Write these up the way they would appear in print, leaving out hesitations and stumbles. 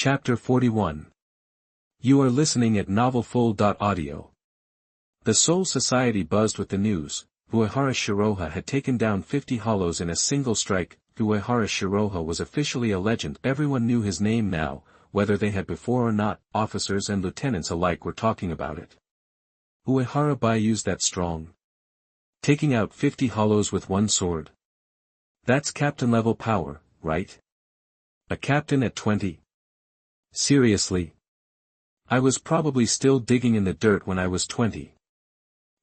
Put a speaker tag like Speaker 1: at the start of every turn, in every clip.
Speaker 1: Chapter 41. You are listening at novelfull.audio. The Soul Society buzzed with the news. Uehara Shiraha had taken down 50 hollows in a single strike. Uehara Shiraha was officially a legend. Everyone knew his name now, whether they had before or not. Officers and lieutenants alike were talking about it. Uehara Bayu's that strong. Taking out 50 hollows with one sword. That's captain level power, right? A captain at 20. Seriously? I was probably still digging in the dirt when I was 20.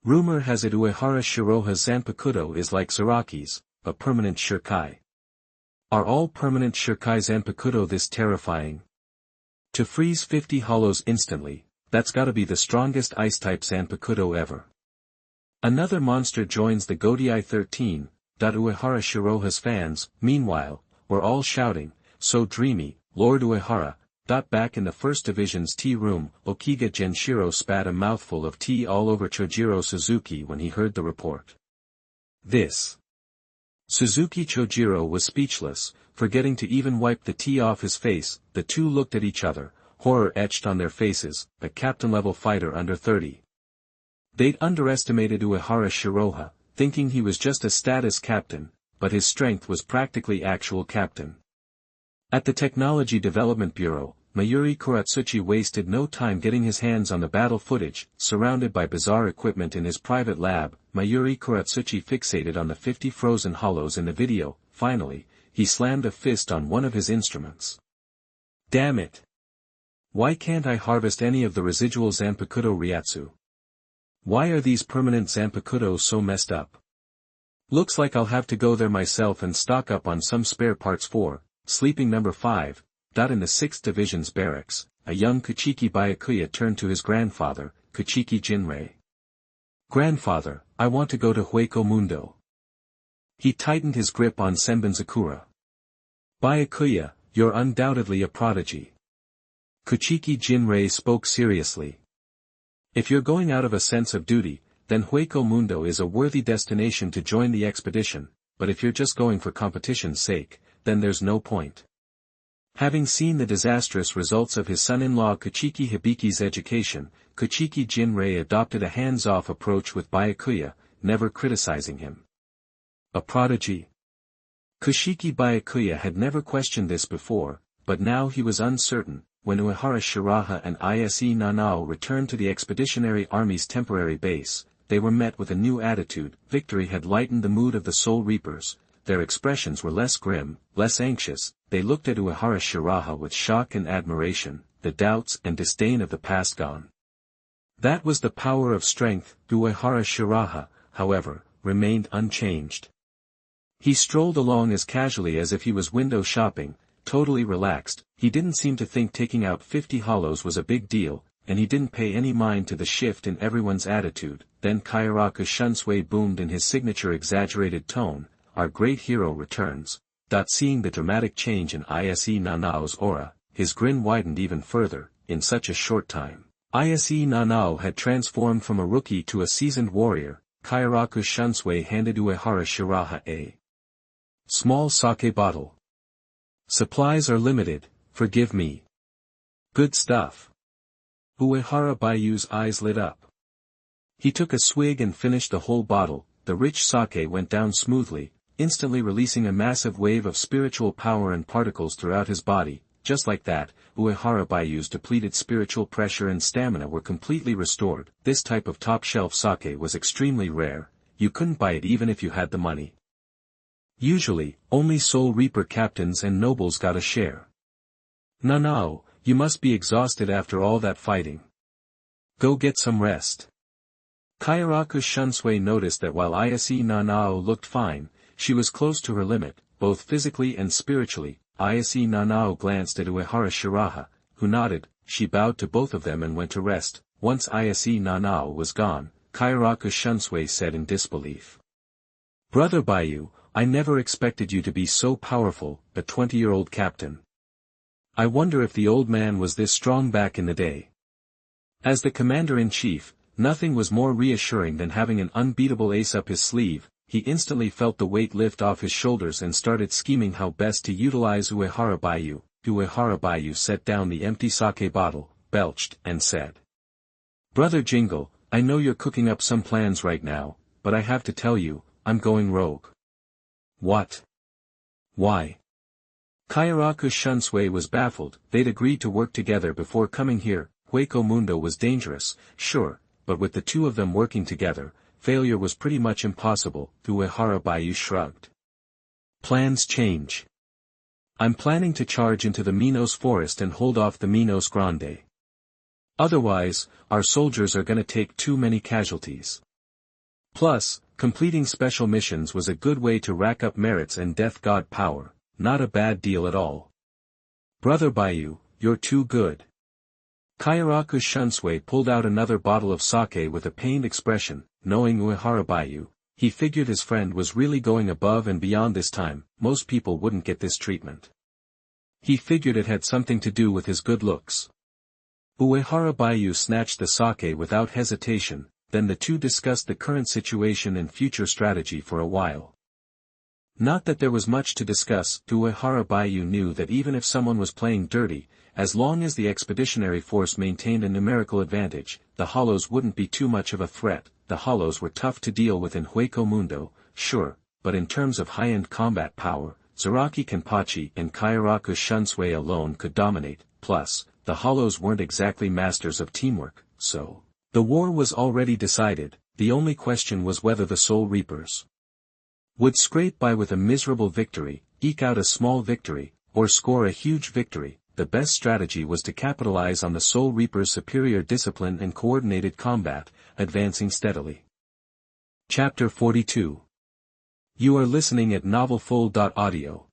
Speaker 1: Rumor has it Uehara Shiraha's Zanpakuto is like Zaraki's, a permanent Shirkai. Are all permanent Shirkai Zanpakuto this terrifying? To freeze 50 hollows instantly, that's gotta be the strongest ice-type Zanpakuto ever. Another monster joins the Godei 13. Uehara Shiraha's fans, meanwhile, were all shouting, "So dreamy, Lord Uehara." Back in the First Division's tea room, Okiga Genshiro spat a mouthful of tea all over Chojiro Suzuki when he heard the report. This. Suzuki Chojiro was speechless, forgetting to even wipe the tea off his face. The two looked at each other, horror etched on their faces. A captain-level fighter under 30. They'd underestimated Uehara Shiraha, thinking he was just a status captain, but his strength was practically actual captain. At the Technology Development Bureau, Mayuri Kuratsuchi wasted no time getting his hands on the battle footage. Surrounded by bizarre equipment in his private lab, Mayuri Kuratsuchi fixated on the 50 frozen hollows in the video. Finally, he slammed a fist on one of his instruments. Damn it! Why can't I harvest any of the residual Zanpakuto Ryatsu? Why are these permanent Zanpakutos so messed up? Looks like I'll have to go there myself and stock up on some spare parts for sleeping number 5. In the 6th Division's barracks, a young Kuchiki Byakuya turned to his grandfather, Kuchiki Jinrei. "Grandfather, I want to go to Hueco Mundo." He tightened his grip on Senbonzakura. "Byakuya, you're undoubtedly a prodigy." Kuchiki Jinrei spoke seriously. "If you're going out of a sense of duty, then Hueco Mundo is a worthy destination to join the expedition, but if you're just going for competition's sake, then there's no point." Having seen the disastrous results of his son-in-law Kuchiki Hibiki's education, Kuchiki Jinrei adopted a hands-off approach with Byakuya, never criticizing him. A prodigy? Kuchiki Byakuya had never questioned this before, but now he was uncertain. When Uehara Shiraha and Ise Nanao returned to the Expeditionary Army's temporary base, they were met with a new attitude. Victory had lightened the mood of the Soul Reapers. Their expressions were less grim, less anxious. They looked at Uehara Shiraha with shock and admiration, the doubts and disdain of the past gone. That was the power of strength. Uehara Shiraha, however, remained unchanged. He strolled along as casually as if he was window shopping, totally relaxed. He didn't seem to think taking out 50 hollows was a big deal, and he didn't pay any mind to the shift in everyone's attitude. Then Kairaku Shunsui boomed in his signature exaggerated tone, "Our great hero returns." Seeing the dramatic change in Ise Nanao's aura, his grin widened even further. In such a short time, Ise Nanao had transformed from a rookie to a seasoned warrior. Kairaku Shunsui handed Uehara Shiraha a small sake bottle. "Supplies are limited, forgive me." "Good stuff." Uehara Bayu's eyes lit up. He took a swig and finished the whole bottle. The rich sake went down smoothly, instantly releasing a massive wave of spiritual power and particles throughout his body. Just like that, Uehara Bayu's depleted spiritual pressure and stamina were completely restored. This type of top-shelf sake was extremely rare. You couldn't buy it even if you had the money. Usually, only Soul Reaper captains and nobles got a share. "Nanao, you must be exhausted after all that fighting. Go get some rest." Kairaku Shunsui noticed that while Ise Nanao looked fine, she was close to her limit, both physically and spiritually. Ise Nanao glanced at Uehara Shiraha, who nodded. She bowed to both of them and went to rest. Once Ise Nanao was gone, Kairaku Shunsui said in disbelief. "Brother Bayu, I never expected you to be so powerful, a 20-year-old captain. I wonder if the old man was this strong back in the day." As the commander-in-chief, nothing was more reassuring than having an unbeatable ace up his sleeve. He instantly felt the weight lift off his shoulders and started scheming how best to utilize Uehara Bayu. Uehara Baiyu set down the empty sake bottle, belched, and said. Brother Jingle, I know you're cooking up some plans right now, but I have to tell you, I'm going rogue. What? Why? Kairaku Shunsui was baffled. They'd agreed to work together before coming here. Hueco Mundo was dangerous, sure, but with the two of them working together, failure was pretty much impossible. Uehara Baiyu shrugged. Plans change. I'm planning to charge into the Minos forest and hold off the Minos Grande. Otherwise, our soldiers are gonna take too many casualties. Plus, completing special missions was a good way to rack up merits and death god power, not a bad deal at all. Brother Baiyu, you're too good. Kairaku Shunsui pulled out another bottle of sake with a pained expression. Knowing Uehara Baiyu, he figured his friend was really going above and beyond this time. Most people wouldn't get this treatment. He figured it had something to do with his good looks. Uehara Baiyu snatched the sake without hesitation, then the two discussed the current situation and future strategy for a while. Not that there was much to discuss. Uehara Baiyu knew that even if someone was playing dirty, as long as the expeditionary force maintained a numerical advantage, the Hollows wouldn't be too much of a threat. The Hollows were tough to deal with in Hueco Mundo, sure, but in terms of high-end combat power, Zaraki Kenpachi and Kairaku Shunsui alone could dominate. Plus, the Hollows weren't exactly masters of teamwork, so the war was already decided. The only question was whether the Soul Reapers would scrape by with a miserable victory, eke out a small victory, or score a huge victory. The best strategy was to capitalize on the Soul Reaper's superior discipline and coordinated combat, advancing steadily. Chapter 42. You are listening at novelfull.audio.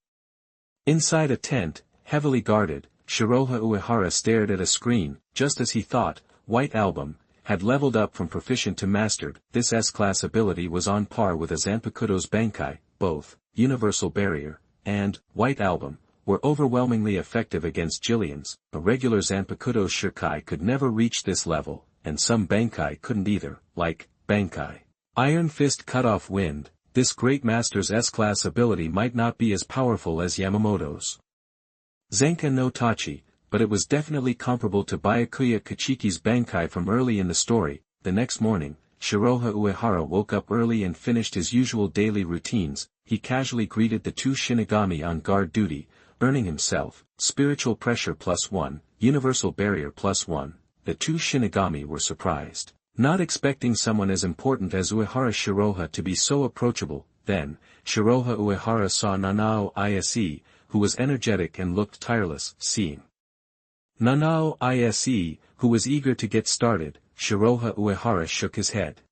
Speaker 1: Inside a tent, heavily guarded, Shiroha Uehara stared at a screen. Just as he thought, White Album had leveled up from proficient to mastered. This S-class ability was on par with a Zanpakuto's Bankai. Both Universal Barrier and White Album were overwhelmingly effective against Jillians. A regular Zanpakuto Shirkai could never reach this level, and some Bankai couldn't either, like Bankai Iron Fist Cut Off Wind. This great master's S-class ability might not be as powerful as Yamamoto's Zenka no Tachi, but it was definitely comparable to Byakuya Kachiki's Bankai from early in the story. The next morning, Shiroha Uehara woke up early and finished his usual daily routines. He casually greeted the two Shinigami on guard duty, earning himself Spiritual Pressure +1, Universal Barrier +1. The two Shinigami were surprised, not expecting someone as important as Uehara Shiroha to be so approachable. Then, Shiroha Uehara saw Nanao Ise, who was energetic and looked tireless. Seeing Nanao Ise, who was eager to get started, Shiroha Uehara shook his head.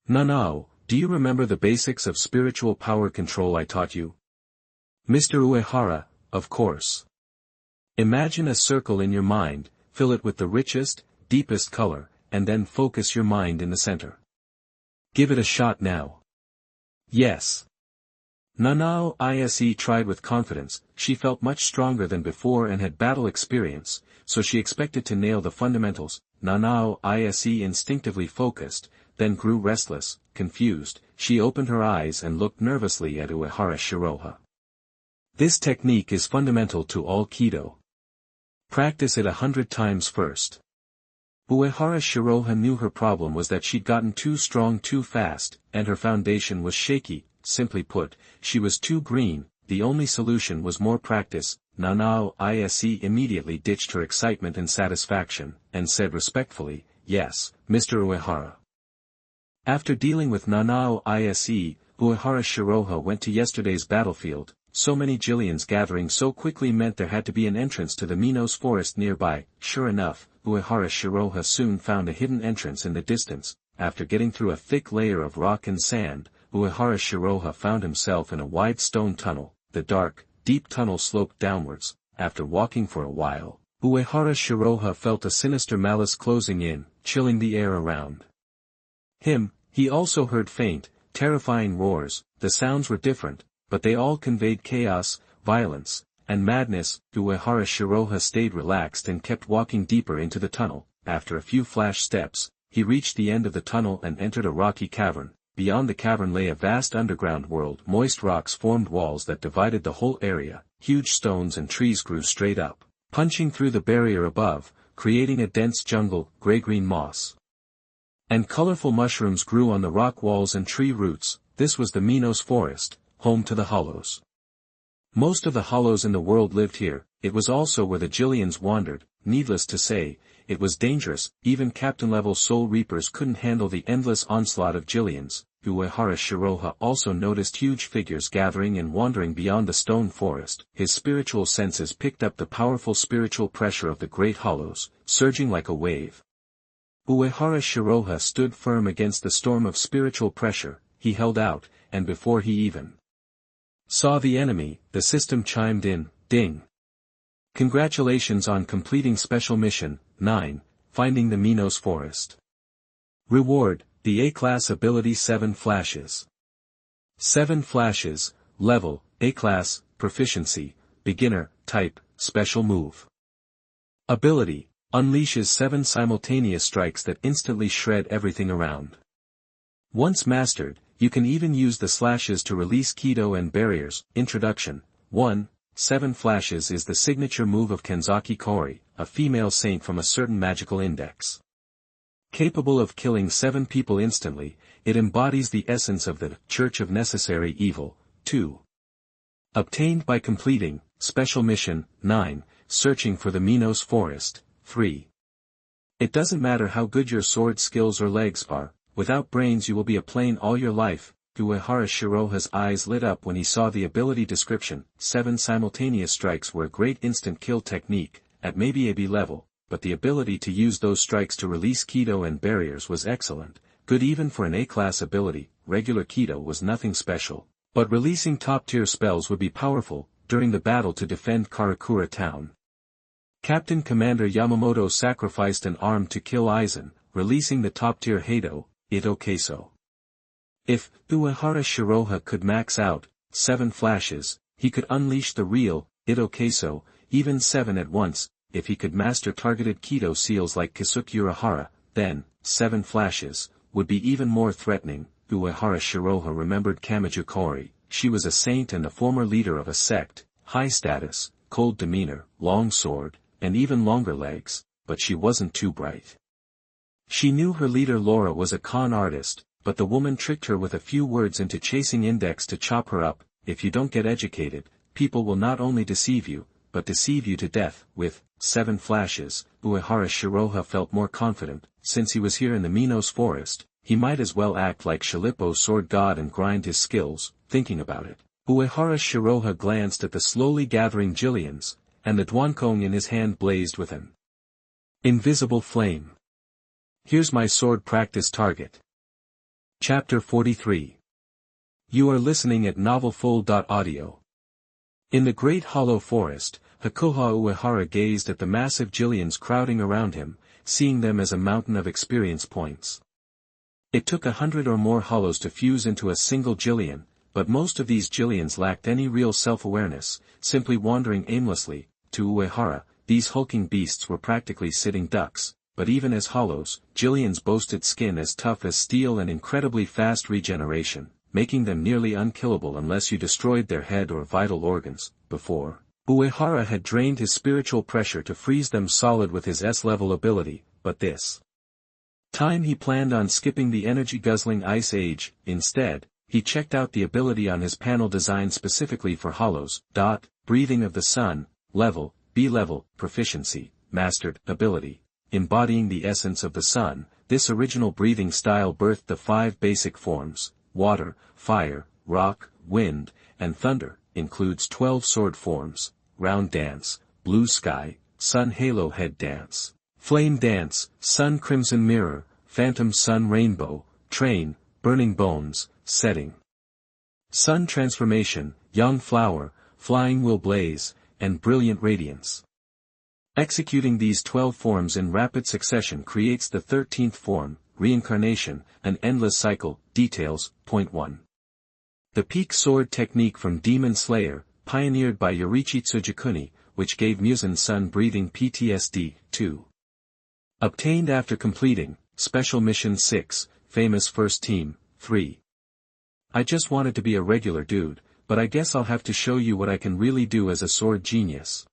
Speaker 1: Nanao, do you remember the basics of spiritual power control I taught you? Mr. Uehara, of course. Imagine a circle in your mind, fill it with the richest, deepest color, and then focus your mind in the center. Give it a shot now. Yes. Nanao Ise tried with confidence. She felt much stronger than before and had battle experience, so she expected to nail the fundamentals. Nanao Ise instinctively focused, then grew restless, confused. She opened her eyes and looked nervously at Uehara Shiroha. This technique is fundamental to all Kido. Practice it 100 times first. Uehara Shiroha knew her problem was that she'd gotten too strong too fast, and her foundation was shaky. Simply put, she was too green. The only solution was more practice. Nanao Ise immediately ditched her excitement and satisfaction, and said respectfully, "Yes, Mr. Uehara." After dealing with Nanao Ise, Uehara Shiroha went to yesterday's battlefield. So many Jillians gathering so quickly meant there had to be an entrance to the Minos forest nearby. Sure enough, Uehara Shiroha soon found a hidden entrance in the distance. After getting through a thick layer of rock and sand, Uehara Shiroha found himself in a wide stone tunnel. The dark, deep tunnel sloped downwards. After walking for a while, Uehara Shiroha felt a sinister malice closing in, chilling the air around him. He also heard faint, terrifying roars. The sounds were different, but they all conveyed chaos, violence, and madness. Uehara Shiroha stayed relaxed and kept walking deeper into the tunnel. After a few flash steps, he reached the end of the tunnel and entered a rocky cavern. beyond the cavern lay a vast underground world. Moist rocks formed walls that divided the whole area, huge stones and trees grew straight up, punching through the barrier above, creating a dense jungle, gray-green moss. And colorful mushrooms grew on the rock walls and tree roots. This was the Minos forest, home to the hollows. Most of the hollows in the world lived here. It was also where the Gillians wandered. Needless to say, it was dangerous. Even captain-level soul reapers couldn't handle the endless onslaught of Gillians. Uehara Shiraha also noticed huge figures gathering and wandering beyond the stone forest. His spiritual senses picked up the powerful spiritual pressure of the great hollows, surging like a wave. Uehara Shiraha stood firm against the storm of spiritual pressure. He held out, and before he even saw the enemy, the system chimed in, ding. Congratulations on completing Special Mission 9, Finding the Minos Forest. Reward, the A-Class Ability 7 Flashes. 7 Flashes, Level, A-Class, Proficiency, Beginner, Type, Special Move. Ability, unleashes 7 simultaneous strikes that instantly shred everything around. Once mastered, you can even use the slashes to release Kido and barriers. Introduction. 1. 7 Flashes is the signature move of Kenzaki Kori, a female saint from a certain magical index. Capable of killing 7 people instantly, it embodies the essence of the Church of Necessary Evil. 2. Obtained by completing Special Mission 9, Searching for the Minos Forest. 3. It doesn't matter how good your sword skills or legs are, without brains you will be a plane all your life. Uehara Shiraha's eyes lit up when he saw the ability description. 7 simultaneous strikes were a great instant kill technique, at maybe AB level, but the ability to use those strikes to release Kido and barriers was excellent, good even for an A-class ability. Regular Kido was nothing special, but releasing top-tier spells would be powerful, during the battle to defend Karakura town. Captain Commander Yamamoto sacrificed an arm to kill Aizen, releasing the top-tier Hado, Ito Keiso. If Uehara Shiraha could max out 7 flashes, he could unleash the real Ito Keiso, even 7 at once. If he could master targeted Kido seals like Kisuke Urahara, then 7 flashes would be even more threatening. Uehara Shiraha remembered Kamiju Kori. She was a saint and a former leader of a sect, high status, cold demeanor, long sword, and even longer legs, but she wasn't too bright. She knew her leader Laura was a con artist, but the woman tricked her with a few words into chasing Index to chop her up. If you don't get educated, people will not only deceive you, but deceive you to death. With 7 flashes, Uehara Shiraha felt more confident. Since he was here in the Minos forest, he might as well act like Shilippo sword god and grind his skills. Thinking about it, Uehara Shiraha glanced at the slowly gathering Gillians, and the Duankong in his hand blazed with an invisible flame. Here's my sword practice target. Chapter 43. You are listening at novelfull.audio. In the great hollow forest, Hakuha Uehara gazed at the massive Gillians crowding around him, seeing them as a mountain of experience points. It took 100 or more hollows to fuse into a single Gillian, but most of these Gillians lacked any real self-awareness, simply wandering aimlessly. To Uehara, these hulking beasts were practically sitting ducks. But even as hollows, Gillians boasted skin as tough as steel and incredibly fast regeneration, making them nearly unkillable unless you destroyed their head or vital organs. Before, Uehara had drained his spiritual pressure to freeze them solid with his S-level ability, but this time he planned on skipping the energy-guzzling Ice Age. Instead, he checked out the ability on his panel designed specifically for hollows. Breathing of the Sun, Level, B-level, Proficiency, Mastered, Ability. Embodying the essence of the sun, this original breathing style birthed the 5 basic forms: water, fire, rock, wind, and thunder. Includes 12 sword forms: round dance, blue sky, sun halo head dance, flame dance, sun crimson mirror, phantom sun rainbow, train, burning bones, setting sun transformation, young flower, flying will blaze, and brilliant radiance. Executing these 12 forms in rapid succession creates the 13th form, reincarnation, an endless cycle. Details. Point 1. The peak sword technique from Demon Slayer, pioneered by Yorichi Tsujikuni, which gave Muzan Sun breathing PTSD. 2. Obtained after completing Special Mission 6, Famous First Team. 3. I just wanted to be a regular dude, but I guess I'll have to show you what I can really do as a sword genius.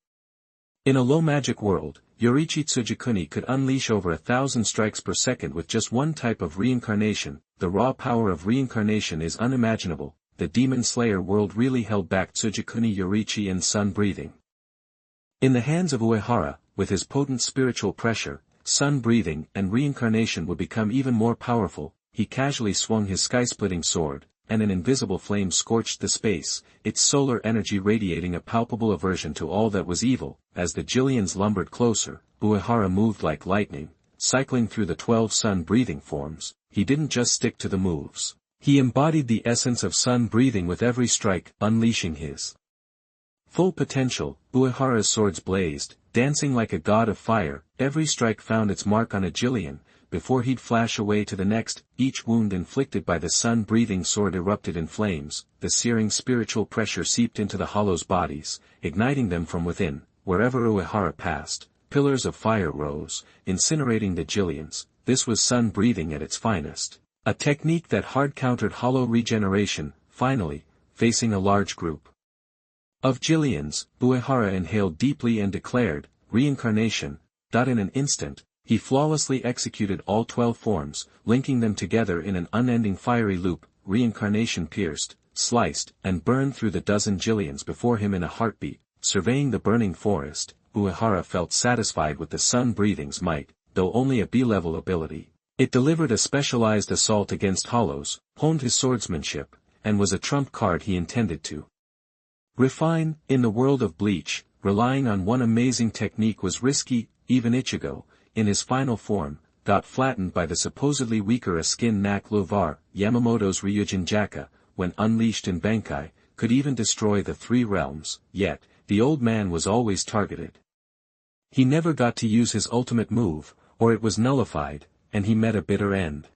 Speaker 1: In a low-magic world, Yoriichi Tsujikuni could unleash over 1,000 strikes per second with just one type of reincarnation. The raw power of reincarnation is unimaginable. The Demon Slayer world really held back Tsujikuni, Yoriichi and sun breathing. In the hands of Uehara, with his potent spiritual pressure, sun breathing and reincarnation would become even more powerful. He casually swung his sky-splitting sword, and an invisible flame scorched the space, its solar energy radiating a palpable aversion to all that was evil. As the Jillians lumbered closer, Uehara moved like lightning, cycling through the 12 sun-breathing forms. He didn't just stick to the moves. He embodied the essence of sun-breathing with every strike, unleashing his full potential. Uehara's swords blazed, dancing like a god of fire. Every strike found its mark on a Jillian, before he'd flash away to the next. Each wound inflicted by the sun-breathing sword erupted in flames. The searing spiritual pressure seeped into the hollows' bodies, igniting them from within. Wherever Uehara passed, pillars of fire rose, incinerating the Jillians. This was sun-breathing at its finest, a technique that hard-countered hollow regeneration. Finally, facing a large group of Jillians, Uehara inhaled deeply and declared, "Reincarnation." In an instant, he flawlessly executed all 12 forms, linking them together in an unending fiery loop. Reincarnation pierced, sliced, and burned through the dozen Jillians before him in a heartbeat. Surveying the burning forest, Uehara felt satisfied with the sun-breathing's might, though only a B-level ability. It delivered a specialized assault against hollows, honed his swordsmanship, and was a trump card he intended to refine. In the world of Bleach, relying on one amazing technique was risky. Even Ichigo, in his final form, got flattened by the supposedly weaker Askin Nak Lovar. Yamamoto's Ryujinjaka, when unleashed in Bankai, could even destroy the 3 realms, yet, the old man was always targeted. He never got to use his ultimate move, or it was nullified, and he met a bitter end.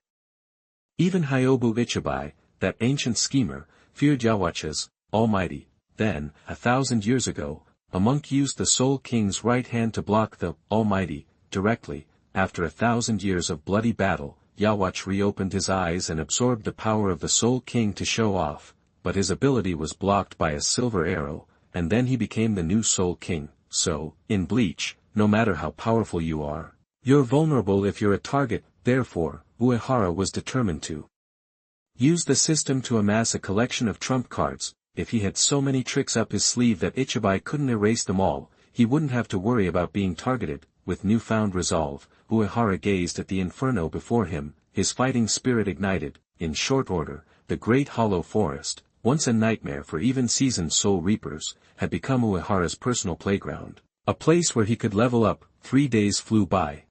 Speaker 1: Even Hyobu Ichibai, that ancient schemer, feared Yawacha's Almighty. Then, 1,000 years ago, a monk used the Soul King's right hand to block the Almighty. Directly, after 1,000 years of bloody battle, Yawach reopened his eyes and absorbed the power of the Soul King to show off, but his ability was blocked by a silver arrow, and then he became the new Soul King. So, in Bleach, no matter how powerful you are, you're vulnerable if you're a target. Therefore, Uehara was determined to use the system to amass a collection of trump cards. If he had so many tricks up his sleeve that Ichibai couldn't erase them all, he wouldn't have to worry about being targeted. With newfound resolve, Uehara gazed at the inferno before him, his fighting spirit ignited. In short order, the great hollow forest, once a nightmare for even seasoned soul reapers, had become Uehara's personal playground, a place where he could level up. 3 days flew by.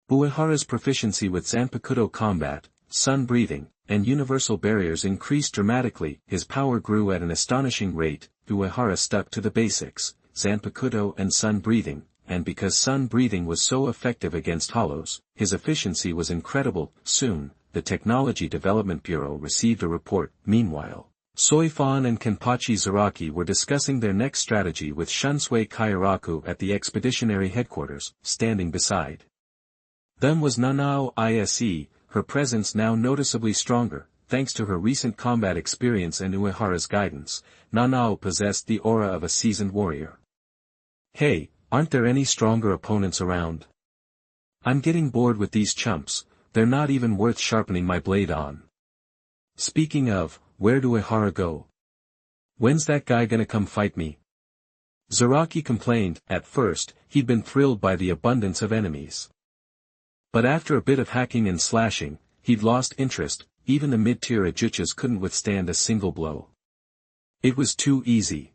Speaker 1: Uehara's proficiency with Zanpakuto combat, sun-breathing, and universal barriers increased dramatically. His power grew at an astonishing rate. Uehara stuck to the basics, Zanpakuto and sun-breathing, and because sun-breathing was so effective against hollows, his efficiency was incredible. Soon, the Technology Development Bureau received a report. Meanwhile, Soifan and Kenpachi Zaraki were discussing their next strategy with Shunsui Kairaku at the expeditionary headquarters. Standing beside them was Nanao Ise, her presence now noticeably stronger, thanks to her recent combat experience and Uehara's guidance. Nanao possessed the aura of a seasoned warrior. "Hey, aren't there any stronger opponents around? I'm getting bored with these chumps, they're not even worth sharpening my blade on." "Speaking of, where do Uehara go? When's that guy gonna come fight me?" Zaraki complained. At first, he'd been thrilled by the abundance of enemies. But after a bit of hacking and slashing, he'd lost interest. Even the mid-tier Ajuchas couldn't withstand a single blow. It was too easy.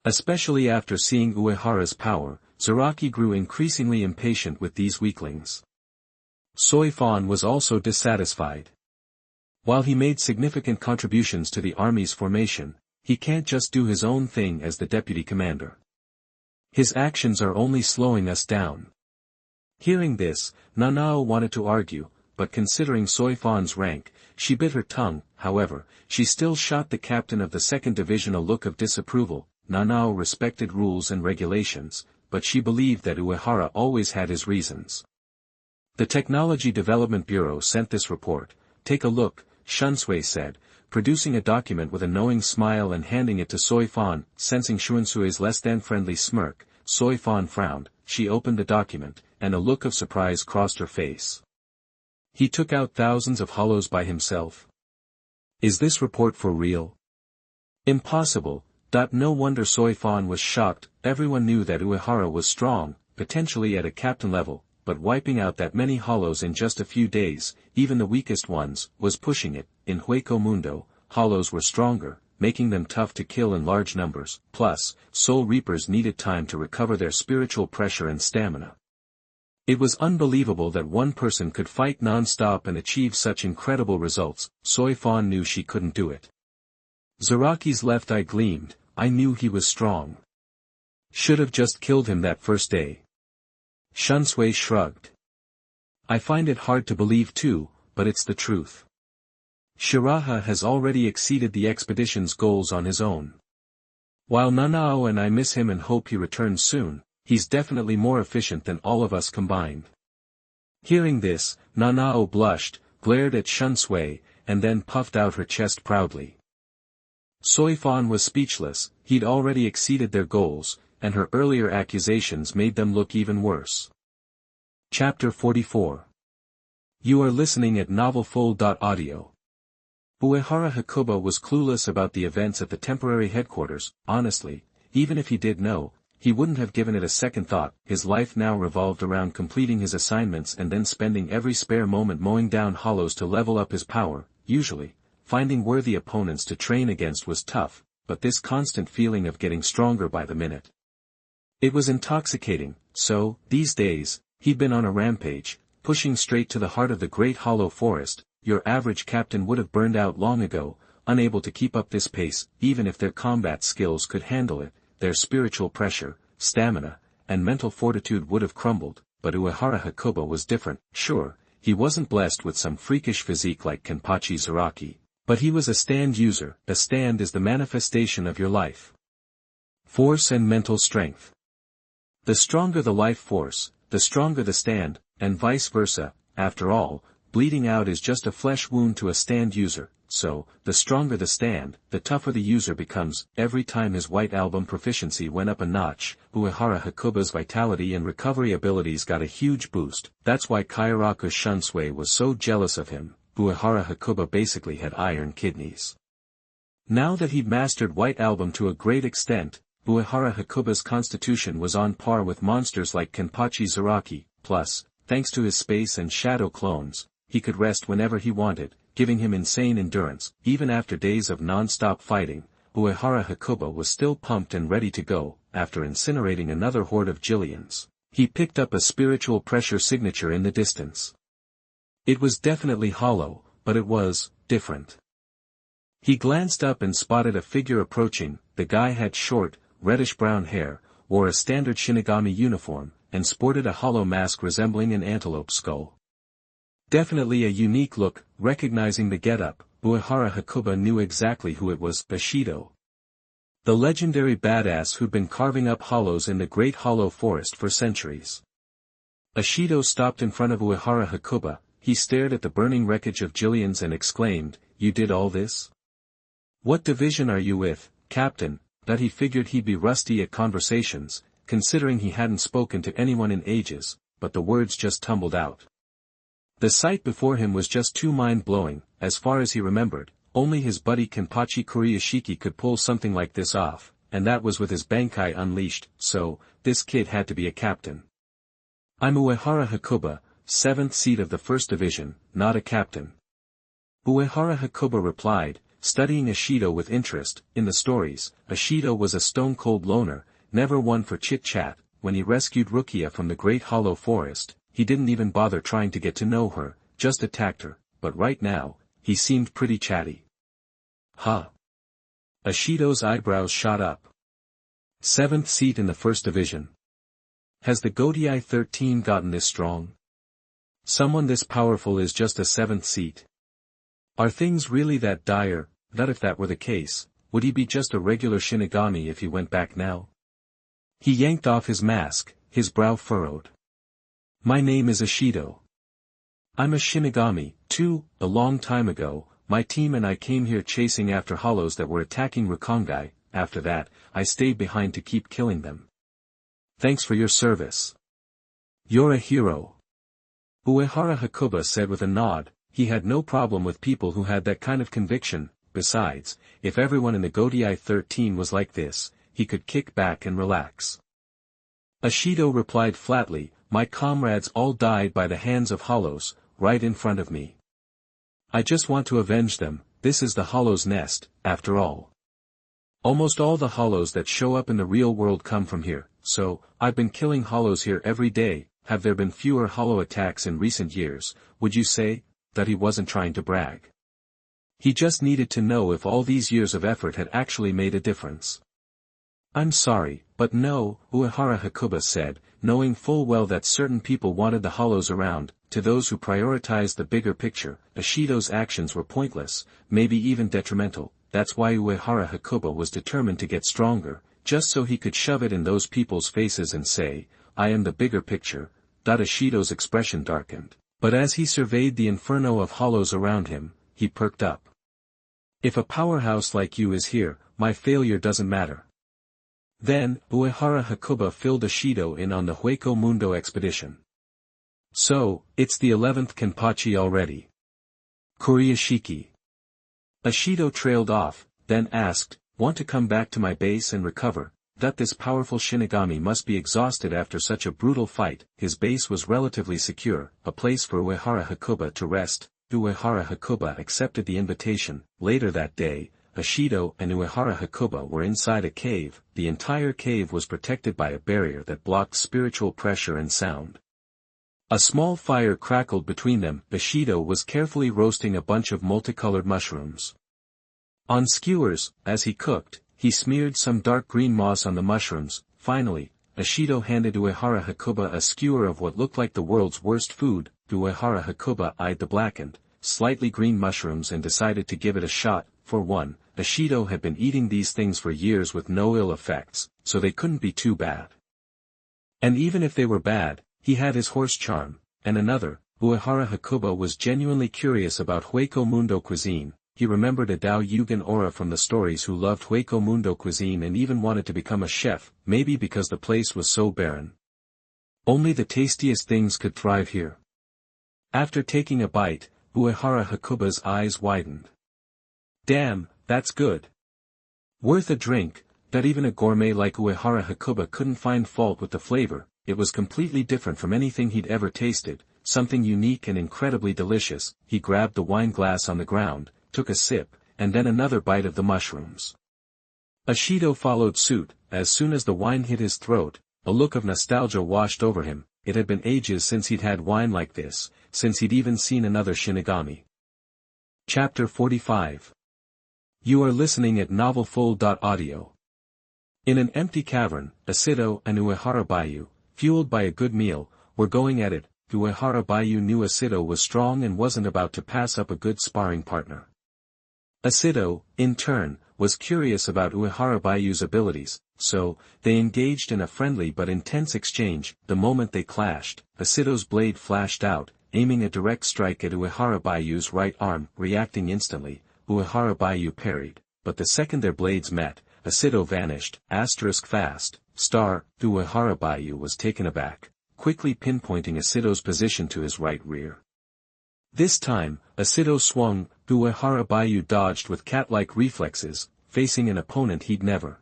Speaker 1: Especially after seeing Uehara's power, Zaraki grew increasingly impatient with these weaklings. Soifan was also dissatisfied. While he made significant contributions to the army's formation, he can't just do his own thing as the deputy commander. His actions are only slowing us down. Hearing this, Nanao wanted to argue, but considering Soifan's rank, she bit her tongue. However, she still shot the captain of the 2nd Division a look of disapproval. Nanao respected rules and regulations, but she believed that Uehara always had his reasons. The Technology Development Bureau sent this report. "Take a look," Shunsui said, producing a document with a knowing smile and handing it to Soi Fan. Sensing Shuansui's less-than-friendly smirk, Soi Fan frowned. She opened the document, and a look of surprise crossed her face. He took out thousands of hollows by himself. Is this report for real? Impossible. No wonder Soi Fan was shocked. Everyone knew that Uehara was strong, potentially at a captain level, but wiping out that many hollows in just a few days, even the weakest ones, was pushing it. In Hueco Mundo, hollows were stronger, making them tough to kill in large numbers. Plus, Soul Reapers needed time to recover their spiritual pressure and stamina. It was unbelievable that one person could fight non-stop and achieve such incredible results. Soi Fan knew she couldn't do it. Zaraki's left eye gleamed. I knew he was strong. Should have just killed him that first day. Shunsui shrugged. I find it hard to believe too, but it's the truth. Shiraha has already exceeded the expedition's goals on his own. While Nanao and I miss him and hope he returns soon, he's definitely more efficient than all of us combined. Hearing this, Nanao blushed, glared at Shunsui, and then puffed out her chest proudly. Soi Fan was speechless. He'd already exceeded their goals, and her earlier accusations made them look even worse. Chapter 44. You are listening at novelfull.audio. Uehara Hakuba was clueless about the events at the temporary headquarters. Honestly, even if he did know, he wouldn't have given it a second thought. His life now revolved around completing his assignments and then spending every spare moment mowing down hollows to level up his power. Usually, finding worthy opponents to train against was tough, but this constant feeling of getting stronger by the minute. It was intoxicating. So, these days, he'd been on a rampage, pushing straight to the heart of the great hollow forest. Your average captain would have burned out long ago, unable to keep up this pace. Even if their combat skills could handle it, their spiritual pressure, stamina, and mental fortitude would have crumbled. But Uehara Hakuba was different. Sure, he wasn't blessed with some freakish physique like Kenpachi Zaraki, but he was a stand user. A stand is the manifestation of your life force and mental strength. The stronger the life force, the stronger the stand, and vice versa. After all, bleeding out is just a flesh wound to a stand user, so, the stronger the stand, the tougher the user becomes. Every time his white album proficiency went up a notch, Uehara Hakuba's vitality and recovery abilities got a huge boost. That's why Kairaku Shunsui was so jealous of him. Uehara Hakuba basically had iron kidneys. Now that he'd mastered white album to a great extent, Uehara Hakuba's constitution was on par with monsters like Kenpachi Zaraki. Plus, thanks to his space and shadow clones, he could rest whenever he wanted, giving him insane endurance. Even after days of non-stop fighting, Uehara Hakuba was still pumped and ready to go. After incinerating another horde of Jillians, he picked up a spiritual pressure signature in the distance. It was definitely hollow, but it was different. He glanced up and spotted a figure approaching. The guy had short, reddish-brown hair, wore a standard Shinigami uniform, and sported a hollow mask resembling an antelope skull. Definitely a unique look. Recognizing the getup, Uehara Hakuba knew exactly who it was. Bushido, the legendary badass who'd been carving up hollows in the Great Hollow Forest for centuries. Bushido stopped in front of Uehara Hakuba. He stared at the burning wreckage of Jillians and exclaimed, "You did all this? What division are you with, Captain?" That he figured he'd be rusty at conversations, considering he hadn't spoken to anyone in ages, but the words just tumbled out. The sight before him was just too mind-blowing. As far as he remembered, only his buddy Kenpachi Kuriyashiki could pull something like this off, and that was with his Bankai unleashed. So, this kid had to be a captain. "I'm Uehara Hakuba, 7th seat of the 1st Division, not a captain." Uehara Hakuba replied, studying Ashido with interest. In the stories, Ashido was a stone-cold loner, never one for chit-chat. When he rescued Rukia from the Great Hollow Forest, he didn't even bother trying to get to know her, just attacked her. But right now, he seemed pretty chatty. Huh? Ashido's eyebrows shot up. 7th seat in the 1st Division. Has the Godiai 13 gotten this strong? Someone this powerful is just a 7th seat. Are things really that dire? That if that were the case, would he be just a regular Shinigami if he went back now? He yanked off his mask, his brow furrowed. "My name is Ashido. I'm a Shinigami, too. A long time ago, my team and I came here chasing after hollows that were attacking Rukongai. After that, I stayed behind to keep killing them. Thanks for your service. You're a hero. Uehara Hakuba said with a nod. He had no problem with people who had that kind of conviction. Besides, if everyone in the Godii 13 was like this, he could kick back and relax. Ashido replied flatly, my comrades all died by the hands of hollows, right in front of me. I just want to avenge them. This is the hollow's nest, after all. Almost all the hollows that show up in the real world come from here, so, I've been killing hollows here every day. Have there been fewer hollow attacks in recent years? Would you say that he wasn't trying to brag? He just needed to know if all these years of effort had actually made a difference. I'm sorry, but no, Uehara Hakuba said, knowing full well that certain people wanted the hollows around. To those who prioritized the bigger picture, Ashido's actions were pointless, maybe even detrimental. That's why Uehara Hakuba was determined to get stronger, just so he could shove it in those people's faces and say, I am the bigger picture. Ashido's expression darkened, but as he surveyed the inferno of hollows around him, he perked up. If a powerhouse like you is here, my failure doesn't matter. Then, Uehara Hakuba filled Ashido in on the Hueco Mundo expedition. So, it's the 11th Kenpachi already. Kuriyashiki. Ashido trailed off, then asked, want to come back to my base and recover? This powerful Shinigami must be exhausted after such a brutal fight. His base was relatively secure, a place for Uehara Hakuba to rest. Uehara Hakuba accepted the invitation. Later that day, Ashido and Uehara Hakuba were inside a cave. The entire cave was protected by a barrier that blocked spiritual pressure and sound. A small fire crackled between them. Ashido was carefully roasting a bunch of multicolored mushrooms. On skewers, as he cooked, he smeared some dark green moss on the mushrooms. Finally, Ashido handed Uehara Hakuba a skewer of what looked like the world's worst food. Uehara Hakuba eyed the blackened, slightly green mushrooms and decided to give it a shot. For one, Ashido had been eating these things for years with no ill effects, so they couldn't be too bad. And even if they were bad, he had his horse charm. And another, Uehara Hakuba was genuinely curious about Hueco Mundo cuisine. He remembered a Dao Yugen aura from the stories who loved Hueco Mundo cuisine and even wanted to become a chef, maybe because the place was so barren. Only the tastiest things could thrive here. After taking a bite, Uehara Hakuba's eyes widened. Damn, that's good. Worth a drink. That even a gourmet like Uehara Hakuba couldn't find fault with the flavor. It was completely different from anything he'd ever tasted, something unique and incredibly delicious. He grabbed the wine glass on the ground, took a sip, and then another bite of the mushrooms. Ashido followed suit. As soon as the wine hit his throat, a look of nostalgia washed over him. It had been ages since he'd had wine like this, since he'd even seen another Shinigami. Chapter 45. You are listening at novelfull.audio. In an empty cavern, Ashido and Uehara Bayu, fueled by a good meal, were going at it. Uehara Bayu knew Ashido was strong and wasn't about to pass up a good sparring partner. Ashido, in turn, was curious about Uehara Bayu's abilities, so, they engaged in a friendly but intense exchange. The moment they clashed, Ashido's blade flashed out, aiming a direct strike at Uehara Bayu's right arm. Reacting instantly, Uehara Bayu parried, but the second their blades met, Ashido vanished. Fast. Uehara Bayu was taken aback, quickly pinpointing Ashido's position to his right rear. This time, Ashido swung. Uehara Bayu dodged with cat-like reflexes, facing an opponent he'd never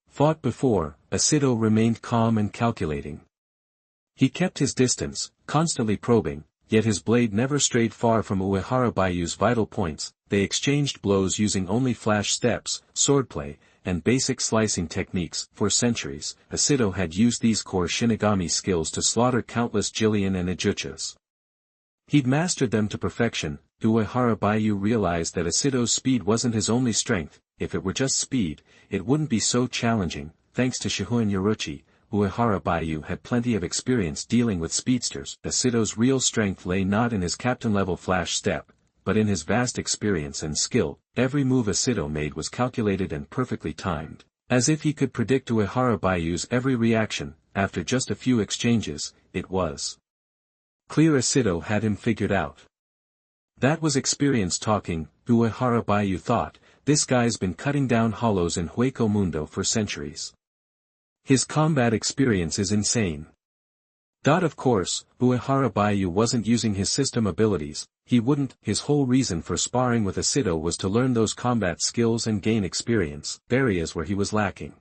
Speaker 1: fought before. Ashido remained calm and calculating. He kept his distance, constantly probing, yet his blade never strayed far from Uehara Bayu's vital points. They exchanged blows using only flash steps, swordplay, and basic slicing techniques. For centuries, Ashido had used these core Shinigami skills to slaughter countless Jillian and Ajuchas. He'd mastered them to perfection. Uehara Bayu realized that Ashido's speed wasn't his only strength. If it were just speed, it wouldn't be so challenging. Thanks to Shihoin Yoruchi, Uehara Bayu had plenty of experience dealing with speedsters. Ashido's real strength lay not in his captain-level flash step, but in his vast experience and skill. Every move Ashido made was calculated and perfectly timed, as if he could predict Uehara Bayu's every reaction. After just a few exchanges, it was clear Ashido had him figured out. That was experience talking. Uehara Baiyu thought, this guy's been cutting down hollows in Hueco Mundo for centuries. His combat experience is insane. Of course, Uehara Baiyu wasn't using his system abilities, he wouldn't. His whole reason for sparring with Asido was to learn those combat skills and gain experience, areas where he was lacking.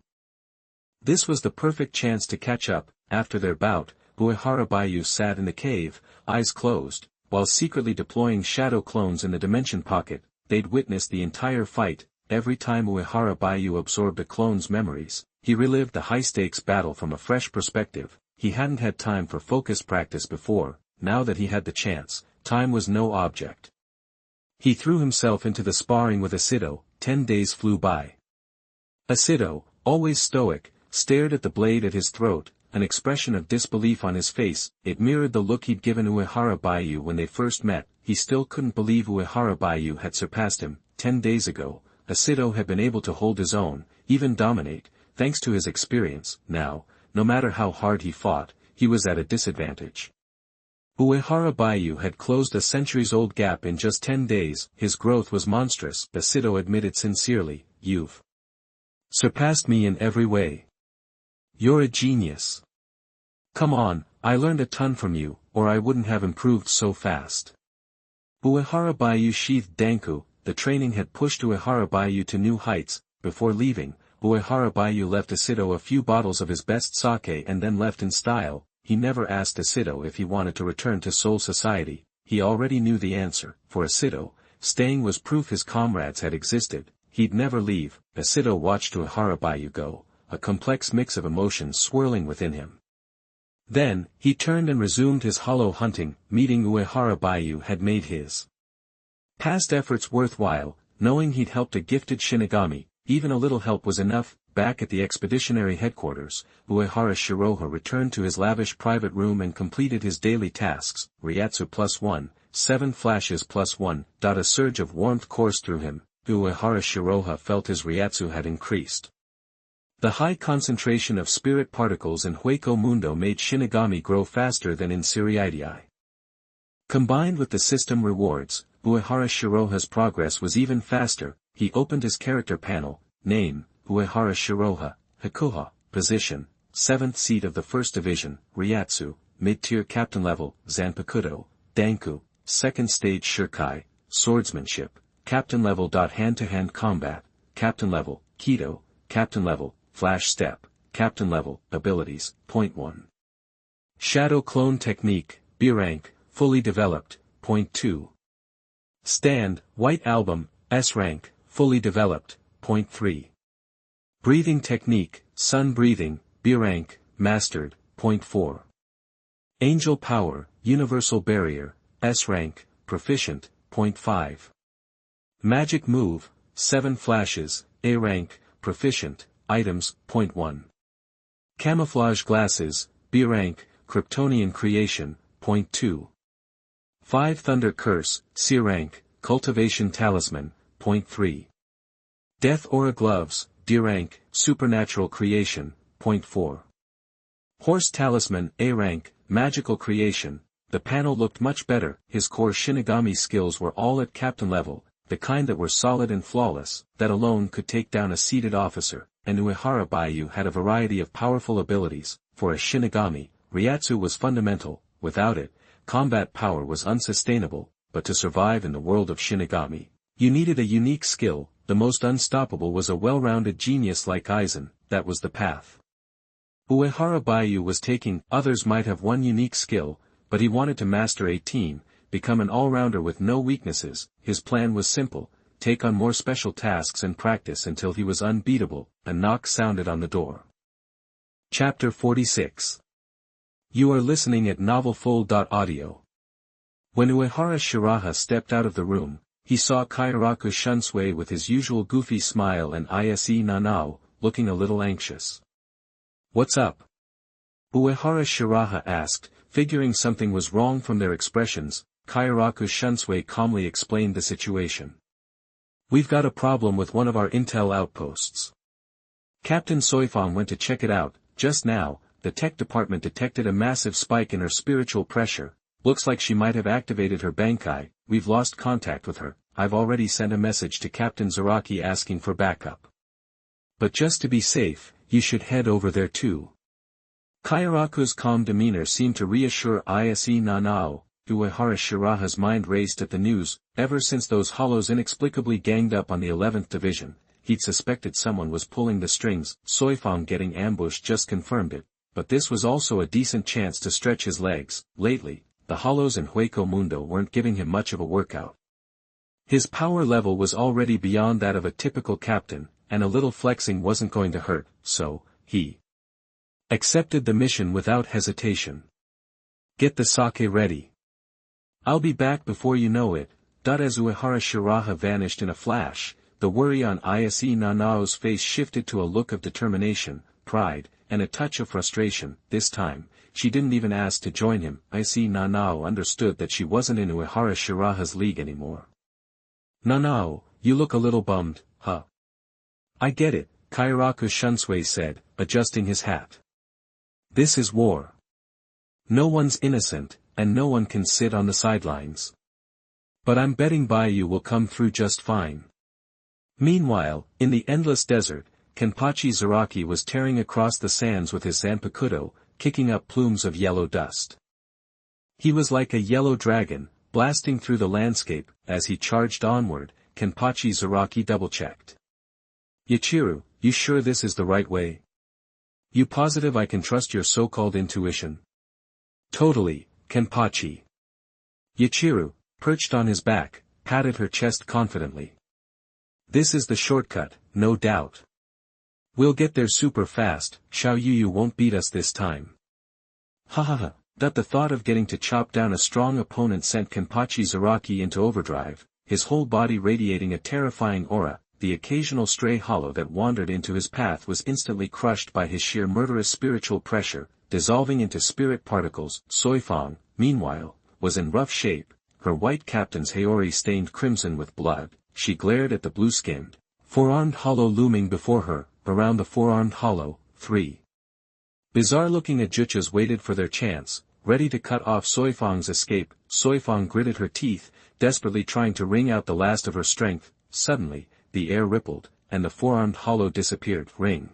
Speaker 1: This was the perfect chance to catch up. After their bout, Uehara Baiyu sat in the cave, eyes closed, while secretly deploying shadow clones in the dimension pocket. They'd witnessed the entire fight. Every time Uehara Baiyu absorbed a clone's memories, he relived the high-stakes battle from a fresh perspective. He hadn't had time for focus practice before. Now that he had the chance, time was no object. He threw himself into the sparring with Asido. 10 days flew by. Asido, always stoic, stared at the blade at his throat, an expression of disbelief on his face. It mirrored the look he'd given Uehara Baiyu when they first met. He still couldn't believe Uehara Baiyu had surpassed him. 10 days ago, Asido had been able to hold his own, even dominate, thanks to his experience. Now, no matter how hard he fought, he was at a disadvantage. Uehara Baiyu had closed a centuries-old gap in just 10 days. His growth was monstrous. Asido admitted sincerely, "You've surpassed me in every way. You're a genius. Come on, I learned a ton from you, or I wouldn't have improved so fast." Uehara Baiyu sheathed Danku. The training had pushed Uehara Baiyu to new heights. Before leaving, Uehara Baiyu left Asido a few bottles of his best sake and then left in style. He never asked Asido if he wanted to return to Soul Society. He already knew the answer. For Asido, staying was proof his comrades had existed. He'd never leave. Asido watched Uehara Baiyu go, a complex mix of emotions swirling within him. Then, he turned and resumed his hollow hunting. Meeting Uehara Baiyu had made his past efforts worthwhile. Knowing he'd helped a gifted Shinigami, even a little help was enough. Back at the expeditionary headquarters, Uehara Shiraha returned to his lavish private room and completed his daily tasks. Ryatsu +1, 7 flashes +1. A surge of warmth coursed through him. Uehara Shiraha felt his Ryatsu had increased. The high concentration of spirit particles in Hueco Mundo made Shinigami grow faster than in Seriidii. Combined with the system rewards, Uehara Shiraha's progress was even faster. He opened his character panel. Name, Uehara Shiraha. Hakuha, position, 7th seat of the 1st Division. Ryatsu, mid-tier captain level. Zanpakuto, Danku, 2nd stage Shirkai, swordsmanship, captain level. Hand-to-hand combat, captain level. Kido, captain level. Flash step, captain level. Abilities, Point 1. Shadow Clone Technique, B rank, fully developed, Point 2. Stand, White Album, S rank, fully developed, Point 3. Breathing Technique, Sun Breathing, B rank, mastered, Point 4. Angel Power, Universal Barrier, S rank, proficient, Point 5. Magic Move, 7 flashes, A rank, proficient, items, Point 1. Camouflage Glasses, B rank, Kryptonian Creation, Point 2. 5 Thunder Curse, C rank, Cultivation Talisman, Point 3. Death Aura Gloves, D rank, Supernatural Creation, Point 4. Horse Talisman, A rank, Magical Creation. The panel looked much better. His core Shinigami skills were all at captain level, the kind that were solid and flawless, that alone could take down a seated officer, and Uehara Baiyu had a variety of powerful abilities. For a Shinigami, Ryatsu was fundamental. Without it, combat power was unsustainable, but to survive in the world of Shinigami, you needed a unique skill. The most unstoppable was a well-rounded genius like Aizen. That was the path Uehara Baiyu was taking. Others might have one unique skill, but he wanted to master a team, become an all-rounder with no weaknesses. His plan was simple: take on more special tasks and practice until he was unbeatable. A knock sounded on the door. Chapter 46. You are listening at novelfull.audio. When Uehara Shiraha stepped out of the room, he saw Kairaku Shunsui with his usual goofy smile and Ise Nanao, looking a little anxious. "What's up?" Uehara Shiraha asked, figuring something was wrong from their expressions. Kairaku Shunsui calmly explained the situation. "We've got a problem with one of our intel outposts. Captain Soifong went to check it out. Just now, the tech department detected a massive spike in her spiritual pressure. Looks like she might have activated her Bankai. We've lost contact with her." I've already sent a message to Captain Zaraki asking for backup. But just to be safe, you should head over there too. Kairaku's calm demeanor seemed to reassure Ise Nanao. Uehara Shiraha's mind raced at the news. Ever since those hollows inexplicably ganged up on the 11th Division, he'd suspected someone was pulling the strings. Soifang getting ambushed just confirmed it, but this was also a decent chance to stretch his legs. Lately, the hollows in Hueco Mundo weren't giving him much of a workout. His power level was already beyond that of a typical captain, and a little flexing wasn't going to hurt, so he accepted the mission without hesitation. Get the sake ready. I'll be back before you know it. As Uehara Shiraha vanished in a flash, the worry on Ise Nanao's face shifted to a look of determination, pride, and a touch of frustration. This time, she didn't even ask to join him. Ise Nanao understood that she wasn't in Uehara Shiraha's league anymore. Nanao, you look a little bummed, huh? I get it, Kairaku Shunsui said, adjusting his hat. This is war. No one's innocent, and no one can sit on the sidelines. But I'm betting Baiyu will come through just fine. Meanwhile, in the endless desert, Kenpachi Zaraki was tearing across the sands with his Zanpakuto, kicking up plumes of yellow dust. He was like a yellow dragon, blasting through the landscape. As he charged onward, Kenpachi Zaraki double-checked. Yachiru, you sure this is the right way? You positive I can trust your so-called intuition? Totally, Kenpachi. Yachiru, perched on his back, patted her chest confidently. This is the shortcut, no doubt. We'll get there super fast. Xiao Yu won't beat us this time. Ha ha ha. That the thought of getting to chop down a strong opponent sent Kenpachi Zaraki into overdrive, his whole body radiating a terrifying aura. The occasional stray hollow that wandered into his path was instantly crushed by his sheer murderous spiritual pressure, dissolving into spirit particles. Soifang, meanwhile, was in rough shape, her white captain's Haori stained crimson with blood. She glared at the blue-skinned, four-armed hollow looming before her. Around the four-armed hollow, 3 bizarre-looking Ajuchas waited for their chance, ready to cut off Soifang's escape. Soifang gritted her teeth, desperately trying to wring out the last of her strength. Suddenly, the air rippled, and the four-armed hollow disappeared. Ring.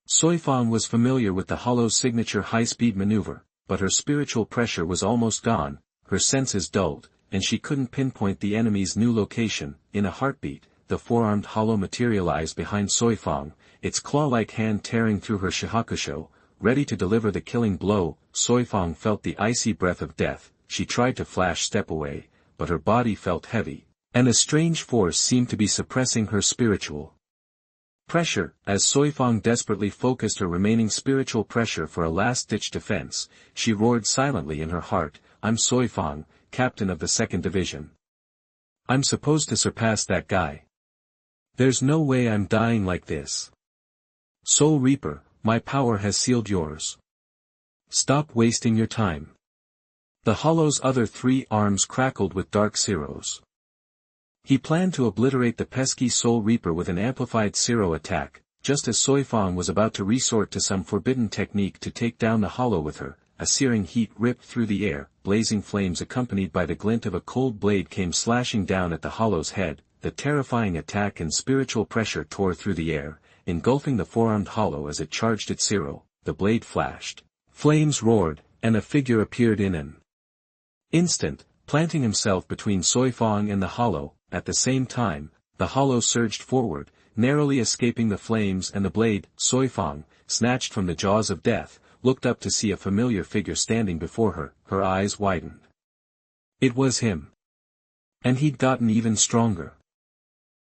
Speaker 1: Soifang was familiar with the hollow's signature high-speed maneuver, but her spiritual pressure was almost gone, her senses dulled, and she couldn't pinpoint the enemy's new location. In a heartbeat, the four-armed hollow materialized behind Soifang, its claw-like hand tearing through her shihakusho, ready to deliver the killing blow. Soifang felt the icy breath of death. She tried to flash step away, but her body felt heavy, and a strange force seemed to be suppressing her spiritual pressure. As Soifang desperately focused her remaining spiritual pressure for a last-ditch defense, she roared silently in her heart, I'm Soifang, captain of the 2nd Division. I'm supposed to surpass that guy. There's no way I'm dying like this. Soul Reaper, my power has sealed yours. Stop wasting your time. The hollow's other 3 arms crackled with dark Siros. He planned to obliterate the pesky Soul Reaper with an amplified Siro attack. Just as Soifang was about to resort to some forbidden technique to take down the hollow with her, a searing heat ripped through the air. Blazing flames accompanied by the glint of a cold blade came slashing down at the hollow's head. The terrifying attack and spiritual pressure tore through the air, engulfing the four-armed hollow as it charged at Siro. The blade flashed, flames roared, and a figure appeared in an instant, planting himself between Soifang and the hollow. At the same time, the hollow surged forward, narrowly escaping the flames and the blade. Soifang, snatched from the jaws of death, looked up to see a familiar figure standing before her. Her eyes widened. It was him. And he'd gotten even stronger.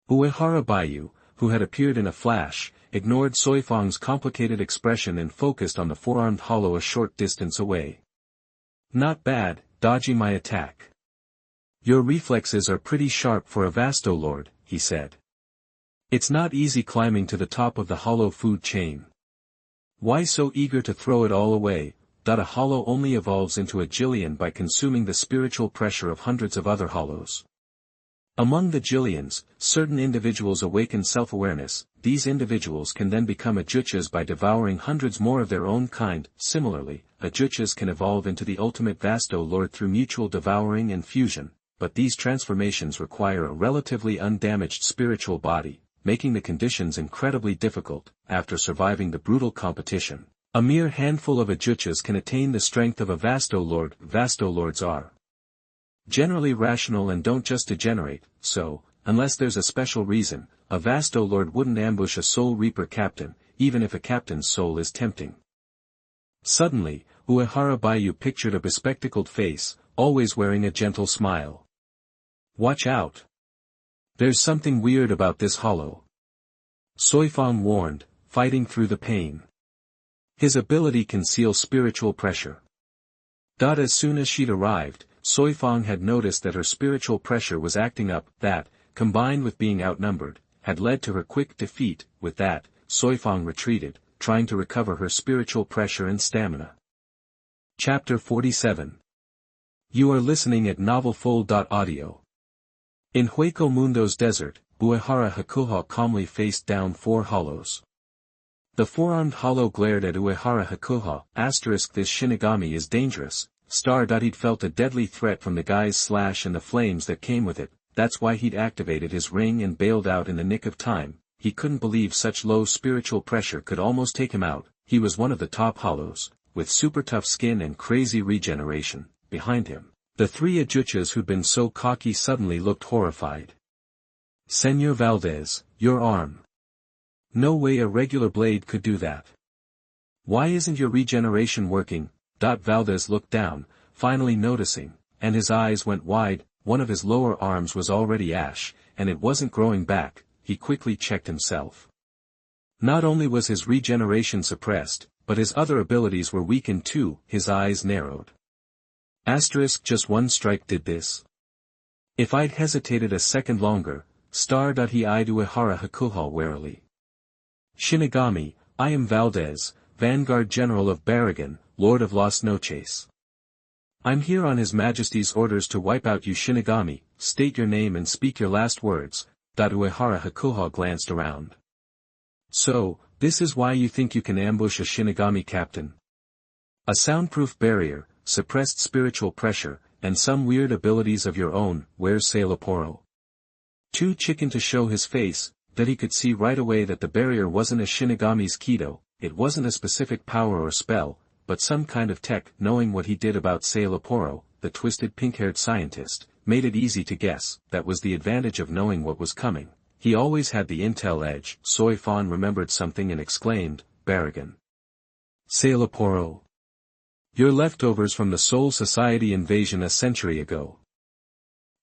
Speaker 1: Uehara Baiyu, who had appeared in a flash, ignored Soifang's complicated expression and focused on the four-armed hollow a short distance away. Not bad, dodging my attack. Your reflexes are pretty sharp for a Vasto Lord, he said. It's not easy climbing to the top of the hollow food chain. Why so eager to throw it all away? A hollow only evolves into a Jillian by consuming the spiritual pressure of hundreds of other hollows. Among the Jillians, certain individuals awaken self-awareness. These individuals can then become Ajuchas by devouring hundreds more of their own kind. Similarly, Ajuchas can evolve into the ultimate Vasto Lord through mutual devouring and fusion. but these transformations require a relatively undamaged spiritual body, making the conditions incredibly difficult. After surviving the brutal competition, a mere handful of ajuchas can attain the strength of a Vastolord. Vastolords are generally rational and don't just degenerate, so, unless there's a special reason, a Vastolord wouldn't ambush a Soul Reaper captain, even if a captain's soul is tempting. Suddenly, Uehara Bayu pictured a bespectacled face, always wearing a gentle smile. Watch out! There's something weird about this hollow. Soifang warned, fighting through the pain. His ability conceals spiritual pressure. As soon as she'd arrived, Soifang had noticed that her spiritual pressure was acting up. That, combined with being outnumbered, had led to her quick defeat. With that, Soifang retreated, trying to recover her spiritual pressure and stamina. Chapter 47. You are listening at novelfull.audio. In Hueco Mundo's desert, Uehara Hakuha calmly faced down 4 hollows. The 4-armed hollow glared at Uehara Hakuha. This Shinigami is dangerous. He'd felt a deadly threat from the guy's slash and the flames that came with it. That's why he'd activated his ring and bailed out in the nick of time. He couldn't believe such low spiritual pressure could almost take him out. He was one of the top hollows, with super tough skin and crazy regeneration. Behind him, the 3 ajuchas who'd been so cocky suddenly looked horrified. Senor Valdez, your arm. No way a regular blade could do that. Why isn't your regeneration working? Valdez looked down, finally noticing, and his eyes went wide. One of his lower arms was already ash, and it wasn't growing back. He quickly checked himself. Not only was his regeneration suppressed, but his other abilities were weakened too. His eyes narrowed. Just 1 strike did this. If I'd hesitated a second longer, he eyed Uehara Hakuha warily. Shinigami, I am Valdez, Vanguard General of Barragan, Lord of Las Noches. I'm here on His Majesty's orders to wipe out you Shinigami. State your name and speak your last words. Uehara Hakuha glanced around. So, this is why you think you can ambush a Shinigami captain? A soundproof barrier, suppressed spiritual pressure, and some weird abilities of your own. Where's Sailaporo? Too chicken to show his face, that he could see right away that the barrier wasn't a Shinigami's Kido. It wasn't a specific power or spell, but some kind of tech. Knowing what he did about Sailaporo, the twisted pink-haired scientist, made it easy to guess. That was the advantage of knowing what was coming. He always had the intel edge. Soifang remembered something and exclaimed, Barragan. Sailaporo. Your leftovers from the Soul Society invasion a century ago.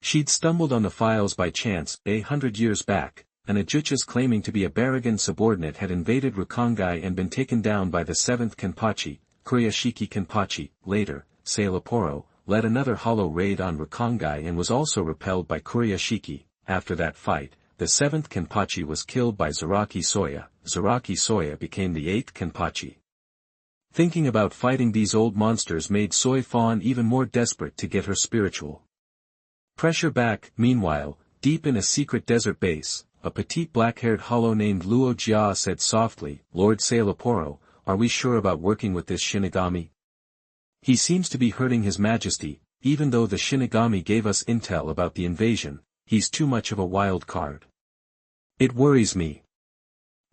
Speaker 1: She'd stumbled on the files by chance. 100 years back, an ajuchas claiming to be a Barragan subordinate had invaded Rukongai and been taken down by the 7th Kenpachi, Kuriyashiki Kenpachi. Later, Sailaporo led another hollow raid on Rukongai and was also repelled by Kuriyashiki. After that fight, the 7th Kenpachi was killed by Zaraki Soya. Zaraki Soya became the 8th Kenpachi. Thinking about fighting these old monsters made Soifang even more desperate to get her spiritual pressure back. Meanwhile, deep in a secret desert base, a petite black-haired hollow named Luo Jia said softly, Lord Sailaporo, are we sure about working with this Shinigami? He seems to be hurting His Majesty. Even though the Shinigami gave us intel about the invasion, he's too much of a wild card. It worries me.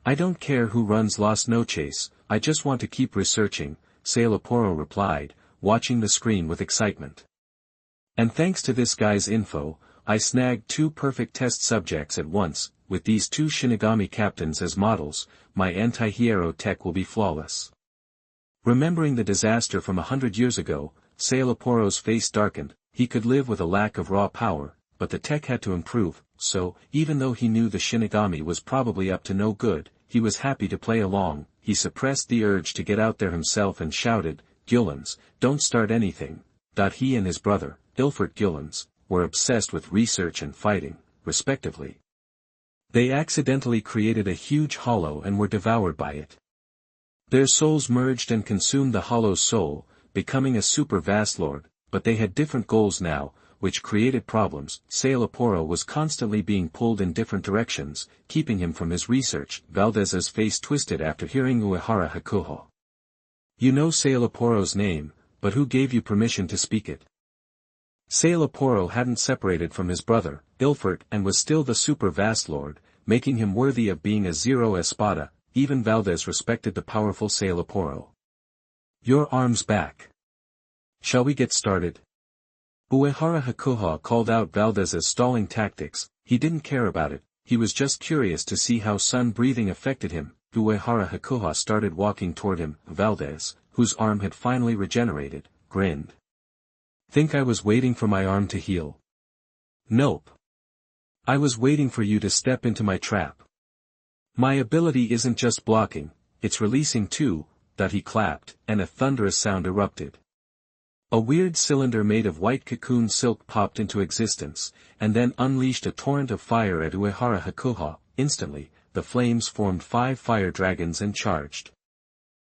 Speaker 1: I don't care who runs Las Noches, I just want to keep researching, Sailaporo replied, watching the screen with excitement. And thanks to this guy's info, I snagged 2 perfect test subjects at once. With these 2 Shinigami captains as models, my anti-hero tech will be flawless. Remembering the disaster from 100 years ago, Sailaporo's face darkened. He could live with a lack of raw power, but the tech had to improve, so, even though he knew the Shinigami was probably up to no good, he was happy to play along. He suppressed the urge to get out there himself and shouted, Gullens, don't start anything. He and his brother, Ilfert Gullens, were obsessed with research and fighting, respectively. They accidentally created a huge hollow and were devoured by it. Their souls merged and consumed the hollow's soul, becoming a super Vastlord, but they had different goals now, which created problems. Sailaporo was constantly being pulled in different directions, keeping him from his research. Valdez's face twisted after hearing Uehara Hakuha. You know Sailaporo's name, but who gave you permission to speak it? Sailaporo hadn't separated from his brother, Ilfert, and was still the super vast lord, making him worthy of being a Zero Espada. Even Valdez respected the powerful Sailaporo. Your arms back. Shall we get started? Uehara Shiraha called out Valdez's stalling tactics. He didn't care about it, he was just curious to see how sun breathing affected him. Uehara Shiraha started walking toward him. Valdez, whose arm had finally regenerated, grinned. Think I was waiting for my arm to heal? Nope. I was waiting for you to step into my trap. My ability isn't just blocking, it's releasing too. That he clapped, and a thunderous sound erupted. A weird cylinder made of white cocoon silk popped into existence, and then unleashed a torrent of fire at Uehara Shiraha. Instantly, the flames formed 5 fire dragons and charged.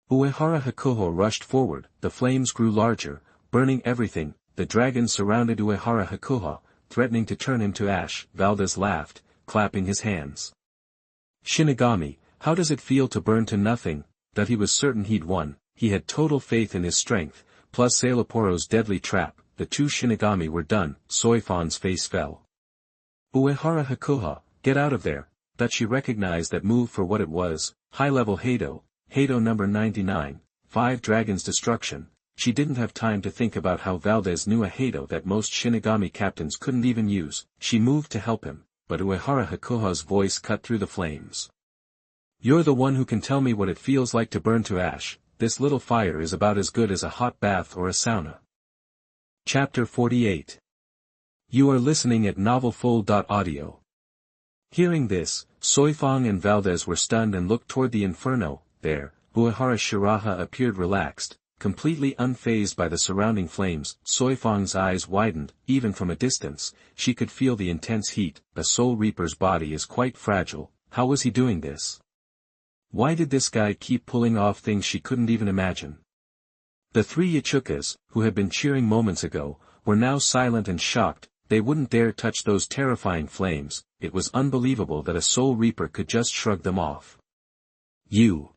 Speaker 1: Uehara Shiraha rushed forward, the flames grew larger, burning everything. The dragons surrounded Uehara Shiraha, threatening to turn him to ash. Valdez laughed, clapping his hands. Shinigami, how does it feel to burn to nothing? That he was certain he'd won. He had total faith in his strength, plus Sailaporo's deadly trap. The 2 Shinigami were done. Soifan's face fell. Uehara Shiraha, get out of there. That she recognized that move for what it was, high-level Hado number 99, 5 dragons destruction. She didn't have time to think about how Valdez knew a Hado that most Shinigami captains couldn't even use. She moved to help him, but Uehara Shiraha's voice cut through the flames. You're the one who can tell me what it feels like to burn to ash. This little fire is about as good as a hot bath or a sauna. Chapter 48. You are listening at novelfull.audio. Hearing this, Soifang and Valdez were stunned and looked toward the inferno. There, Uehara Shiraha appeared relaxed, completely unfazed by the surrounding flames. Soifang's eyes widened. Even from a distance, she could feel the intense heat. A Soul Reaper's body is quite fragile. How was he doing this? Why did this guy keep pulling off things she couldn't even imagine? The 3 Yachukas, who had been cheering moments ago, were now silent and shocked. They wouldn't dare touch those terrifying flames. It was unbelievable that a Soul Reaper could just shrug them off. You.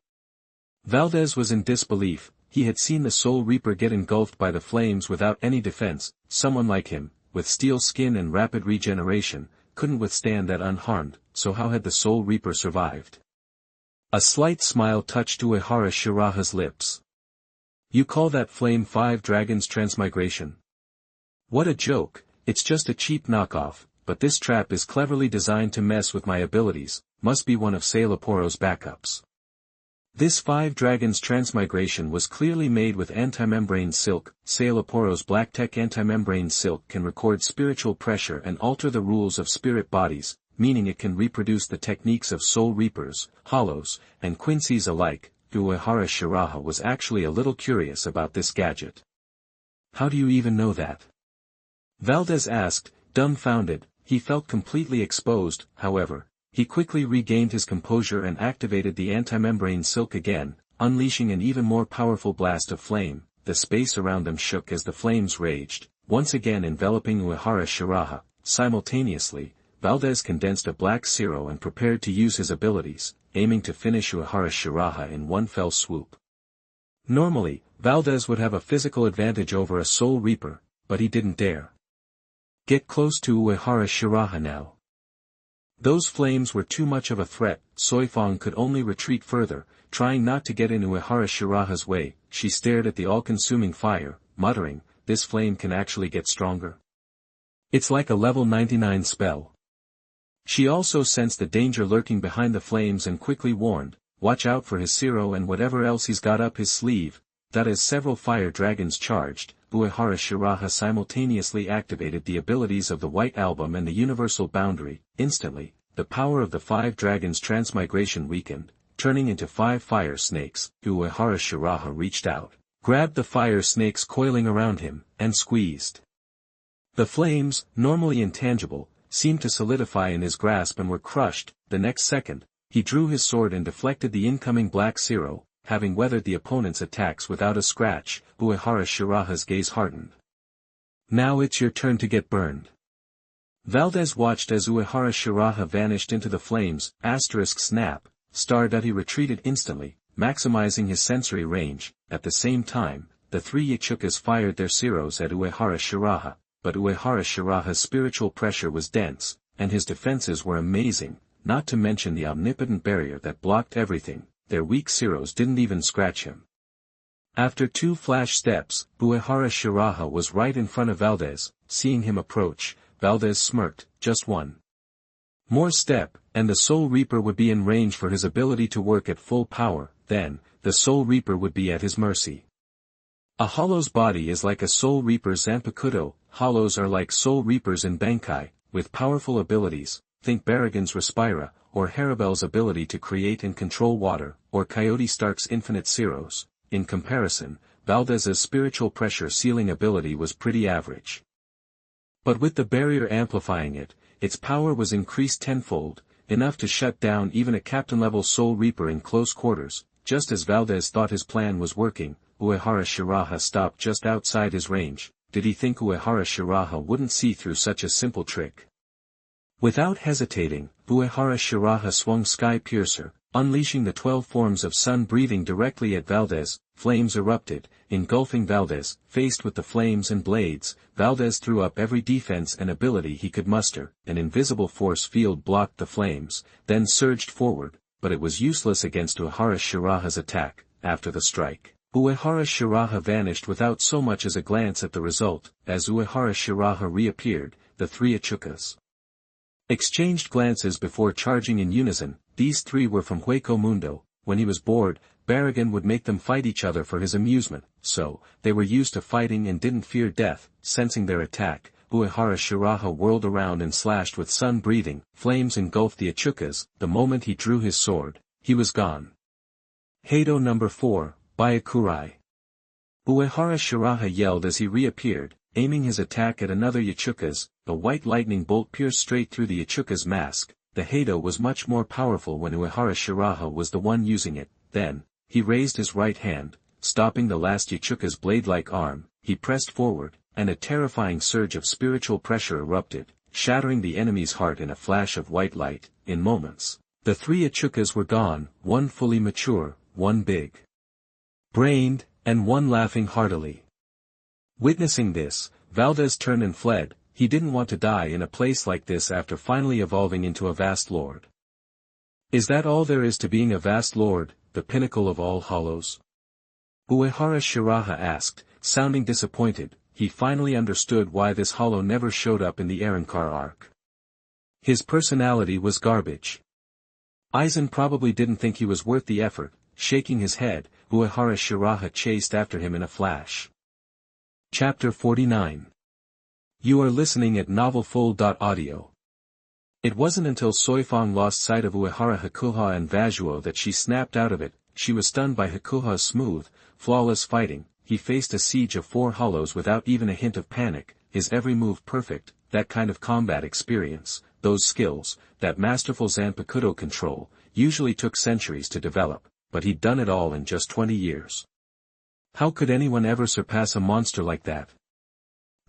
Speaker 1: Valdez was in disbelief. He had seen the Soul Reaper get engulfed by the flames without any defense. Someone like him, with steel skin and rapid regeneration, couldn't withstand that unharmed. So how had the Soul Reaper survived? A slight smile touched Uehara Shiraha's lips. You call that flame 5 dragons transmigration? What a joke, it's just a cheap knockoff, but this trap is cleverly designed to mess with my abilities. Must be one of Sailaporo's backups. This 5 dragons transmigration was clearly made with anti-membrane silk. Sailaporo's Blacktech anti-membrane silk can record spiritual pressure and alter the rules of spirit bodies, meaning it can reproduce the techniques of Soul Reapers, Hollows, and Quincy's alike. Uehara Shiraha was actually a little curious about this gadget. How do you even know that? Valdez asked, dumbfounded. He felt completely exposed. However, he quickly regained his composure and activated the anti-membrane silk again, unleashing an even more powerful blast of flame. The space around them shook as the flames raged, once again enveloping Uehara Shiraha. Simultaneously, Valdez condensed a black zero and prepared to use his abilities, aiming to finish Uehara Shiraha in one fell swoop. Normally, Valdez would have a physical advantage over a Soul Reaper, but he didn't dare. Get close to Uehara Shiraha now. Those flames were too much of a threat. Soifang could only retreat further, trying not to get in Uehara Shiraha's way. She stared at the all-consuming fire, muttering, this flame can actually get stronger. It's like a level 99 spell. She also sensed the danger lurking behind the flames and quickly warned, watch out for his Zero and whatever else he's got up his sleeve. That as several fire dragons charged, Uehara Shiraha simultaneously activated the abilities of the White Album and the Universal Boundary. Instantly, the power of the 5 dragons transmigration weakened, turning into 5 fire snakes. Uehara Shiraha reached out, grabbed the fire snakes coiling around him, and squeezed. The flames, normally intangible, seemed to solidify in his grasp and were crushed. The next second, he drew his sword and deflected the incoming Black Zero, having weathered the opponent's attacks without a scratch. Uehara Shiraha's gaze hardened. Now it's your turn to get burned. Valdez watched as Uehara Shiraha vanished into the flames. Snap, he retreated instantly, maximizing his sensory range. At the same time, the 3 Yachukas fired their Zeros at Uehara Shiraha. but Uehara Shiraha's spiritual pressure was dense, and his defenses were amazing, not to mention the omnipotent barrier that blocked everything. Their weak zeros didn't even scratch him. After 2 flash steps, Uehara Shiraha was right in front of Valdez. Seeing him approach, Valdez smirked. Just one more step, and the Soul Reaper would be in range for his ability to work at full power. Then, the Soul Reaper would be at his mercy. A Hollow's body is like a Soul Reaper's Zanpakuto. Hollows are like Soul Reapers in Bankai, with powerful abilities. Think Barragan's Respira, or Haribel's ability to create and control water, or Coyote Stark's infinite zeros. In comparison, Valdez's spiritual pressure sealing ability was pretty average. But with the barrier amplifying it, its power was increased tenfold, enough to shut down even a captain-level Soul Reaper in close quarters. Just as Valdez thought his plan was working, Uehara Shiraha stopped just outside his range. Did he think Uehara Shiraha wouldn't see through such a simple trick? Without hesitating, Uehara Shiraha swung Sky Piercer, unleashing the 12 forms of sun breathing directly at Valdez. Flames erupted, engulfing Valdez. Faced with the flames and blades, Valdez threw up every defense and ability he could muster. An invisible force field blocked the flames, then surged forward, but it was useless against Uehara Shiraha's attack. After the strike, Uehara Shiraha vanished without so much as a glance at the result. As Uehara Shiraha reappeared, the 3 Ichukas exchanged glances before charging in unison. These 3 were from Hueco Mundo. When he was bored, Barragan would make them fight each other for his amusement, so they were used to fighting and didn't fear death. Sensing their attack, Uehara Shiraha whirled around and slashed with sun breathing. Flames engulfed the Ichukas. The moment he drew his sword, he was gone. Hado number 4, Byakurai. Uehara Shiraha yelled as he reappeared, aiming his attack at another Ichukas. A white lightning bolt pierced straight through the Ichuka's mask. The Hado was much more powerful when Uehara Shiraha was the one using it. Then, he raised his right hand, stopping the last Ichuka's blade-like arm. He pressed forward, and a terrifying surge of spiritual pressure erupted, shattering the enemy's heart in a flash of white light. In moments, the 3 Ichukas were gone, one fully mature, one big-brained, and one laughing heartily. Witnessing this, Valdez turned and fled. He didn't want to die in a place like this after finally evolving into a vast lord. Is that all there is to being a vast lord, the pinnacle of all hollows? Uehara Shiraha asked, sounding disappointed. He finally understood why this hollow never showed up in the Arrancar arc. His personality was garbage. Aizen probably didn't think he was worth the effort. Shaking his head, Uehara Shiraha chased after him in a flash. Chapter 49. You are listening at novelfull.audio. It wasn't until Soifang lost sight of Uehara Hakuha and Vajuo that she snapped out of it. She was stunned by Hakuha's smooth, flawless fighting. He faced a siege of 4 hollows without even a hint of panic, his every move perfect. That kind of combat experience, those skills, that masterful Zanpakuto control, usually took centuries to develop, but he'd done it all in just 20 years. How could anyone ever surpass a monster like that?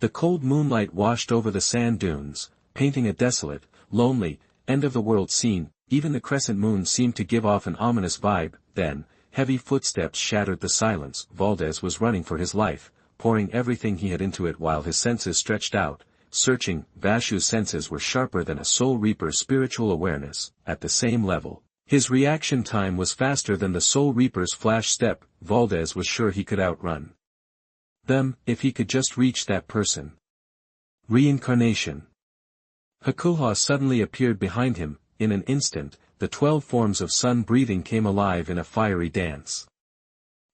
Speaker 1: The cold moonlight washed over the sand dunes, painting a desolate, lonely, end-of-the-world scene. Even the crescent moon seemed to give off an ominous vibe. Then, heavy footsteps shattered the silence. Valdez was running for his life, pouring everything he had into it while his senses stretched out, searching. Vashu's senses were sharper than a Soul Reaper's spiritual awareness. At the same level, his reaction time was faster than the Soul Reaper's flash step. Valdez was sure he could outrun them, if he could just reach that person. Reincarnation. Hakuha suddenly appeared behind him. In an instant, the 12 forms of sun breathing came alive in a fiery dance.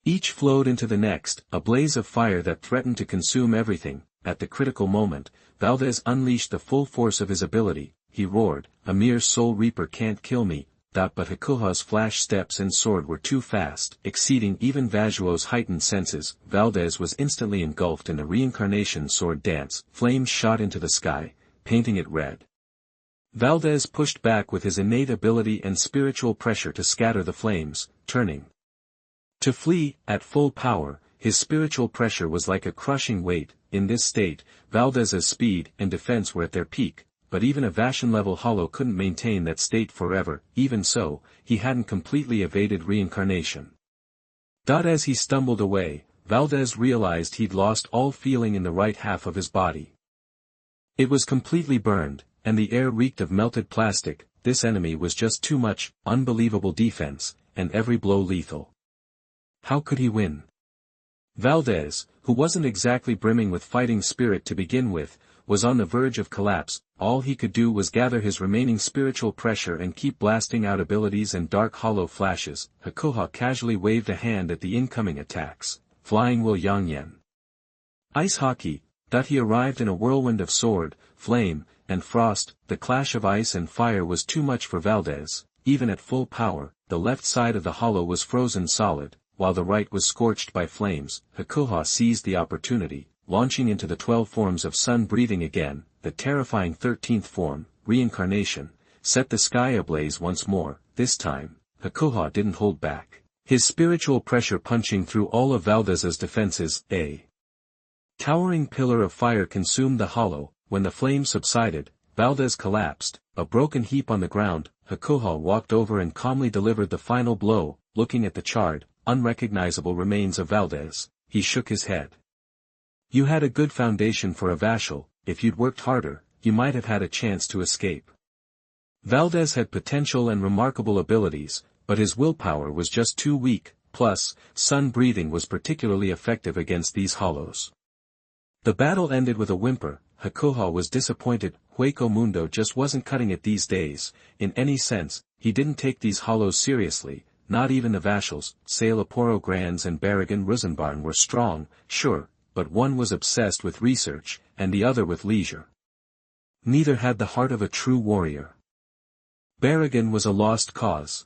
Speaker 1: Each flowed into the next, a blaze of fire that threatened to consume everything. At the critical moment, Valdez unleashed the full force of his ability. He roared, "A mere Soul Reaper can't kill me." But Hakuha's flash steps and sword were too fast, exceeding even Vajuo's heightened senses. Valdez was instantly engulfed in a reincarnation sword dance. Flames shot into the sky, painting it red. Valdez pushed back with his innate ability and spiritual pressure to scatter the flames, turning to flee. At full power, his spiritual pressure was like a crushing weight. In this state, Valdez's speed and defense were at their peak. But even a Vashan-level hollow couldn't maintain that state forever. Even so, he hadn't completely evaded reincarnation. As he stumbled away, Valdez realized he'd lost all feeling in the right half of his body. It was completely burned, and the air reeked of melted plastic. This enemy was just too much, unbelievable defense, and every blow lethal. How could he win? Valdez, who wasn't exactly brimming with fighting spirit to begin with, was on the verge of collapse. All he could do was gather his remaining spiritual pressure and keep blasting out abilities and dark hollow flashes. Hakuha casually waved a hand at the incoming attacks. Flying Will Yangyan. Ice hockey, that he arrived in a whirlwind of sword, flame, and frost. The clash of ice and fire was too much for Valdez. Even at full power, the left side of the hollow was frozen solid, while the right was scorched by flames. Hakuha seized the opportunity, launching into the 12 forms of sun breathing again. The terrifying 13th form, reincarnation, set the sky ablaze once more. This time, Hakuha didn't hold back, his spiritual pressure punching through all of Valdez's defenses. A towering pillar of fire consumed the hollow. When the flame subsided, Valdez collapsed, a broken heap on the ground. Hakuha walked over and calmly delivered the final blow. Looking at the charred, unrecognizable remains of Valdez, he shook his head. You had a good foundation for a vassal. If you'd worked harder, you might have had a chance to escape. Valdez had potential and remarkable abilities, but his willpower was just too weak. Plus, sun breathing was particularly effective against these hollows. The battle ended with a whimper. Hakuha was disappointed. Hueco Mundo just wasn't cutting it these days. In any sense, he didn't take these hollows seriously. Not even the vassals. Sailaporo Grands and Barragan Rosenbarn were strong, sure, but one was obsessed with research, and the other with leisure. Neither had the heart of a true warrior. Barragan was a lost cause.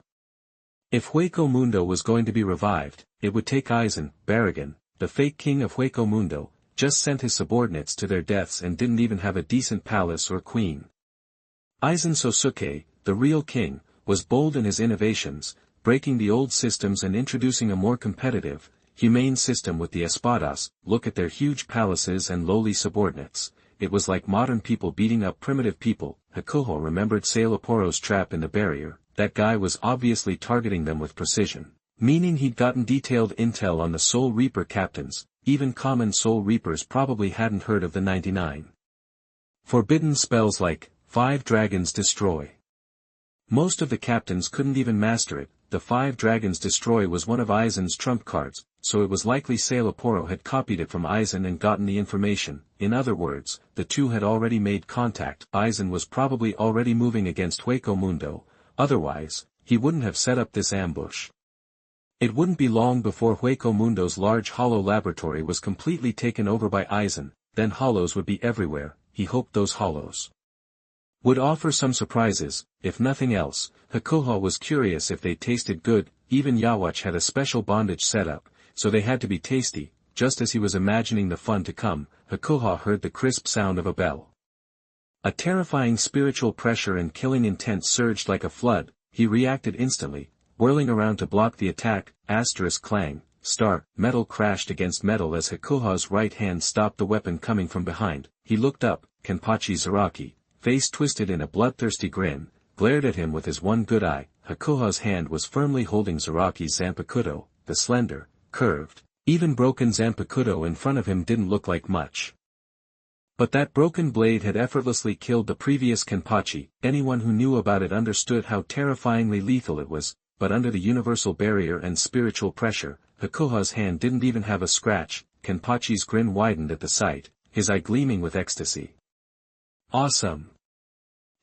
Speaker 1: If Hueco Mundo was going to be revived, it would take Aizen. Barragan, the fake king of Hueco Mundo, just sent his subordinates to their deaths and didn't even have a decent palace or queen. Aizen Sosuke, the real king, was bold in his innovations, breaking the old systems and introducing a more competitive, humane system with the espadas. Look at their huge palaces and lowly subordinates. It was like modern people beating up primitive people. Hakuho remembered Sailaporo's trap in the barrier. That guy was obviously targeting them with precision, meaning he'd gotten detailed intel on the Soul Reaper captains. Even common Soul Reapers probably hadn't heard of the 99 forbidden spells like 5 Dragons Destroy. Most of the captains couldn't even master it. The 5 Dragons Destroy was one of Aizen's trump cards, so it was likely Sailaporo had copied it from Aizen and gotten the information. In other words, the two had already made contact. Aizen was probably already moving against Hueco Mundo, otherwise, he wouldn't have set up this ambush. It wouldn't be long before Hueco Mundo's large hollow laboratory was completely taken over by Aizen. Then hollows would be everywhere. He hoped those hollows would offer some surprises. If nothing else, Hakuha was curious if they tasted good. Even Yawach had a special bondage setup, so they had to be tasty. Just as he was imagining the fun to come, Hakuha heard the crisp sound of a bell. A terrifying spiritual pressure and killing intent surged like a flood. He reacted instantly, whirling around to block the attack. Asterisk clang, star, metal crashed against metal as Hakuha's right hand stopped the weapon coming from behind. He looked up. Kenpachi Zaraki, face twisted in a bloodthirsty grin, glared at him with his one good eye. Hakuha's hand was firmly holding Zaraki's Zanpakuto. The slender, curved, even broken Zanpakuto in front of him didn't look like much. But that broken blade had effortlessly killed the previous Kenpachi. Anyone who knew about it understood how terrifyingly lethal it was. But under the universal barrier and spiritual pressure, Hakuha's hand didn't even have a scratch. Kenpachi's grin widened at the sight, his eye gleaming with ecstasy. Awesome!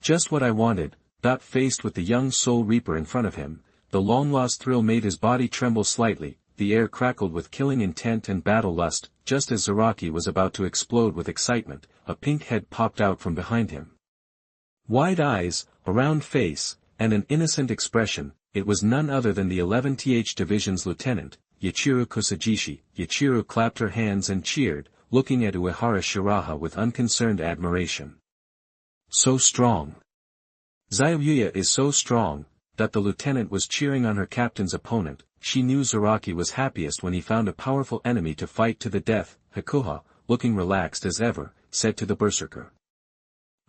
Speaker 1: Just what I wanted. Faced with the young Soul Reaper in front of him, the long-lost thrill made his body tremble slightly. The air crackled with killing intent and battle lust. Just as Zaraki was about to explode with excitement, a pink head popped out from behind him. Wide eyes, a round face, and an innocent expression. It was none other than the 11th Division's lieutenant, Yachiru Kusajishi. Yachiru clapped her hands and cheered, looking at Uehara Shiraha with unconcerned admiration. So strong. Zayuya is so strong, that the lieutenant was cheering on her captain's opponent. She knew Zaraki was happiest when he found a powerful enemy to fight to the death. Hakuha, looking relaxed as ever, said to the berserker.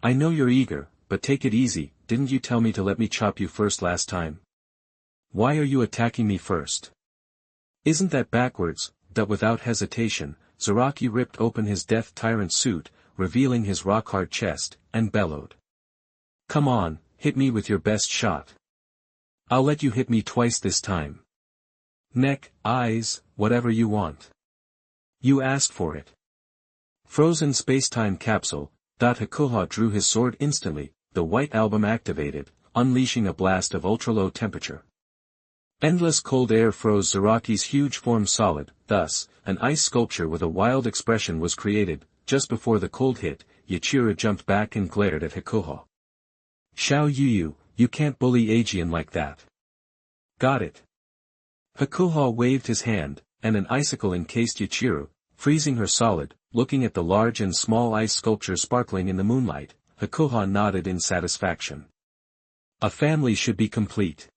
Speaker 1: I know you're eager, but take it easy. Didn't you tell me to let me chop you first last time? Why are you attacking me first? Isn't that backwards? That without hesitation, Zaraki ripped open his death tyrant suit, revealing his rock-hard chest, and bellowed. "Come on, hit me with your best shot. I'll let you hit me twice this time. Neck, eyes, whatever you want. You asked for it." Frozen space-time capsule. Hakuha drew his sword instantly, the white album activated, unleashing a blast of ultra-low temperature. Endless cold air froze Zaraki's huge form solid, thus, an ice sculpture with a wild expression was created. Just before the cold hit, Yuichiro jumped back and glared at Hakuha. "Xiao Yuyu, you can't bully Aegean like that." "Got it." Hakuha waved his hand, and an icicle encased Yuichiro, freezing her solid. Looking at the large and small ice sculpture sparkling in the moonlight, Hakuha nodded in satisfaction. A family should be complete.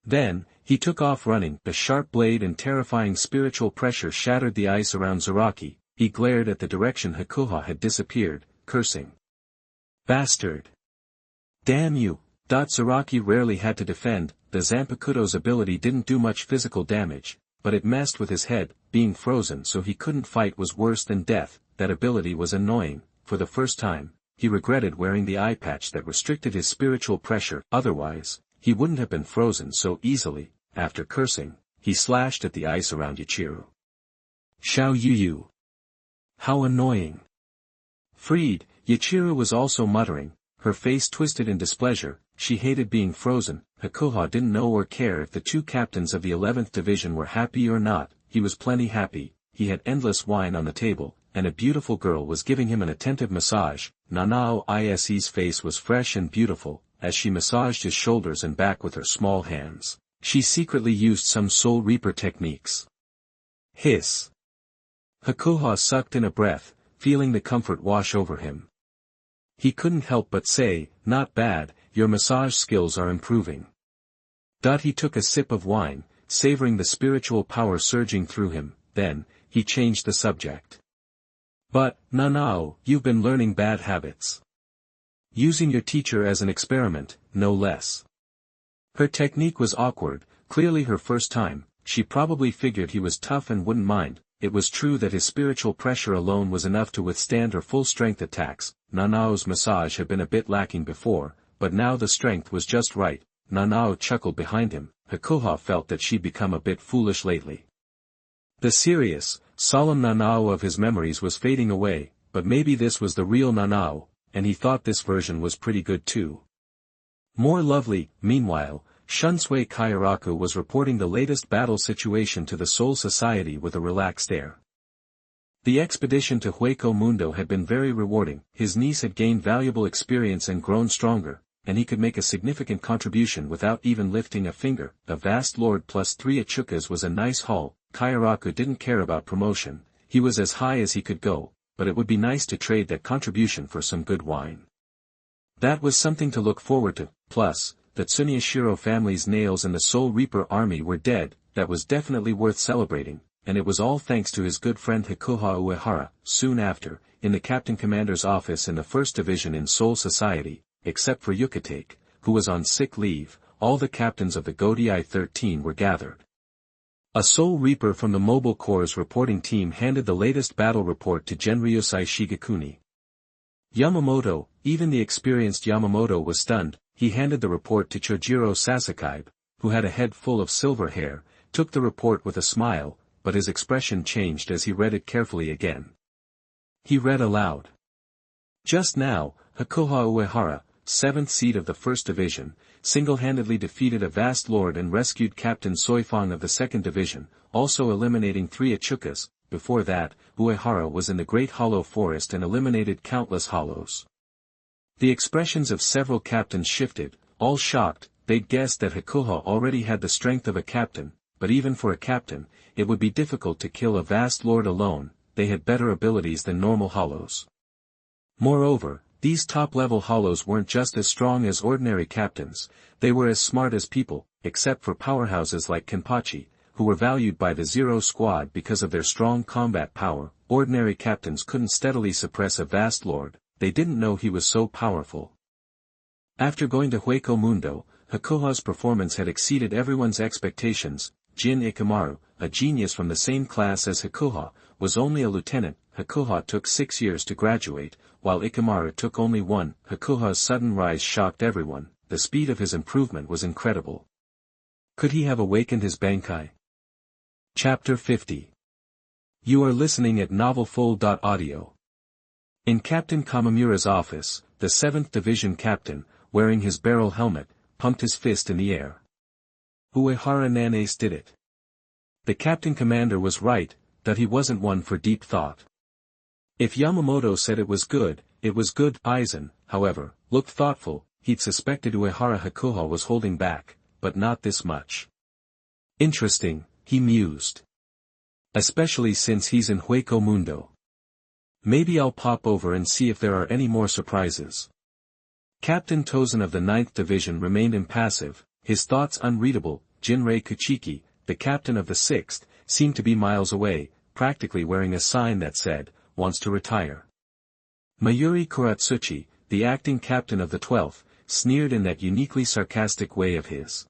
Speaker 1: Then, he took off running. The sharp blade and terrifying spiritual pressure shattered the ice around Zaraki. He glared at the direction Hakuha had disappeared, cursing. "Bastard! Damn you!" Zaraki rarely had to defend. The Zanpakuto's ability didn't do much physical damage, but it messed with his head. Being frozen so he couldn't fight was worse than death. That ability was annoying. For the first time, he regretted wearing the eye patch that restricted his spiritual pressure. Otherwise, he wouldn't have been frozen so easily. After cursing, he slashed at the ice around Yuichiro. "Xiao Yuyu! How annoying!" Freed, Yuichiro was also muttering, her face twisted in displeasure. She hated being frozen. Hakuha didn't know or care if the two captains of the 11th Division were happy or not. He was plenty happy. He had endless wine on the table, and a beautiful girl was giving him an attentive massage. Nanao's face was fresh and beautiful, as she massaged his shoulders and back with her small hands. She secretly used some Soul Reaper techniques. Hiss. Hakuha sucked in a breath, feeling the comfort wash over him. He couldn't help but say, "Not bad, your massage skills are improving." He took a sip of wine, savoring the spiritual power surging through him. Then, he changed the subject. "But, Nanao, you've been learning bad habits. Using your teacher as an experiment, no less." Her technique was awkward, clearly her first time. She probably figured he was tough and wouldn't mind. It was true that his spiritual pressure alone was enough to withstand her full-strength attacks. Nanao's massage had been a bit lacking before, but now the strength was just right. Nanao chuckled behind him. Hakuha felt that she'd become a bit foolish lately. The serious, solemn Nanao of his memories was fading away, but maybe this was the real Nanao, and he thought this version was pretty good too. More lovely. Meanwhile, Shunsui Kairaku was reporting the latest battle situation to the Soul Society with a relaxed air. The expedition to Hueco Mundo had been very rewarding. His niece had gained valuable experience and grown stronger, and he could make a significant contribution without even lifting a finger. A vast lord plus 3 Achukas was a nice haul. Kairaku didn't care about promotion. He was as high as he could go, but it would be nice to trade that contribution for some good wine. That was something to look forward to. Plus, the Tsuneyashiro family's nails and the Soul Reaper army were dead. That was definitely worth celebrating, and it was all thanks to his good friend Hakuha Uehara. Soon after, in the Captain Commander's office in the 1st Division in Soul Society, except for Yukitake, who was on sick leave, all the captains of the Godei 13 were gathered. A Soul Reaper from the Mobile Corps' reporting team handed the latest battle report to Genryosai Shigekuni. Yamamoto, even the experienced Yamamoto was stunned. He handed the report to Chojiro Sasakaibe, who had a head full of silver hair, took the report with a smile, but his expression changed as he read it carefully again. He read aloud. Just now, Hakuha Uehara, 7th seat of the 1st Division, single-handedly defeated a vast lord and rescued Captain Soifang of the 2nd Division, also eliminating 3 Achukas. Before that, Uehara was in the Great Hollow Forest and eliminated countless hollows. The expressions of several captains shifted, all shocked. They'd guessed that Hakuha already had the strength of a captain, but even for a captain, it would be difficult to kill a vast lord alone. They had better abilities than normal hollows. Moreover, these top-level hollows weren't just as strong as ordinary captains, they were as smart as people, except for powerhouses like Kenpachi, who were valued by the Zero Squad because of their strong combat power. Ordinary captains couldn't steadily suppress a vast lord. They didn't know he was so powerful. After going to Hueco Mundo, Hakuha's performance had exceeded everyone's expectations. Jin Ikamaru, a genius from the same class as Hakuha, was only a lieutenant. Hakuha took 6 years to graduate, while Ikamaru took only 1. Hakuha's sudden rise shocked everyone. The speed of his improvement was incredible. Could he have awakened his Bankai? Chapter 50. You are listening at novelfull.audio. In Captain Kamamura's office, the 7th Division captain, wearing his barrel helmet, pumped his fist in the air. Uehara Nanace did it. The captain commander was right, that he wasn't one for deep thought. If Yamamoto said it was good, it was good. Aizen, however, looked thoughtful. He'd suspected Uehara Hakuha was holding back, but not this much. Interesting, he mused. Especially since he's in Hueco Mundo. Maybe I'll pop over and see if there are any more surprises. Captain Tozen of the 9th Division remained impassive, his thoughts unreadable. Jinrei Kuchiki, the captain of the 6th, seemed to be miles away, practically wearing a sign that said, wants to retire. Mayuri Kuratsuchi, the acting captain of the 12th, sneered in that uniquely sarcastic way of his.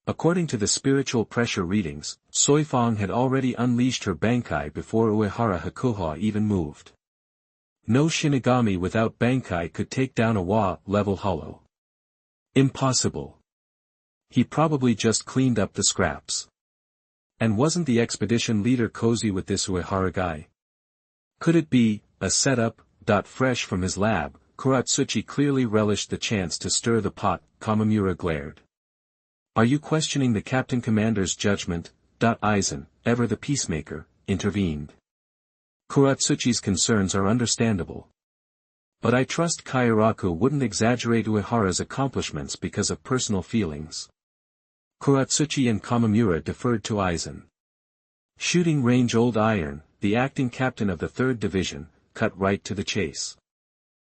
Speaker 1: According to the spiritual pressure readings, Soifang had already unleashed her Bankai before Uehara Hakuha even moved. No Shinigami without Bankai could take down a Wa-level hollow. Impossible. He probably just cleaned up the scraps. And wasn't the expedition leader cozy with this Uehara guy? Could it be a setup? Fresh from his lab, Kuratsuchi clearly relished the chance to stir the pot. Kamamura glared. Are you questioning the captain commander's judgment? Aizen, ever the peacemaker, intervened. Kuratsuchi's concerns are understandable. But I trust Kairaku wouldn't exaggerate Uehara's accomplishments because of personal feelings. Kuratsuchi and Kamamura deferred to Aizen. Shooting range Old Iron, the acting captain of the 3rd Division, cut right to the chase.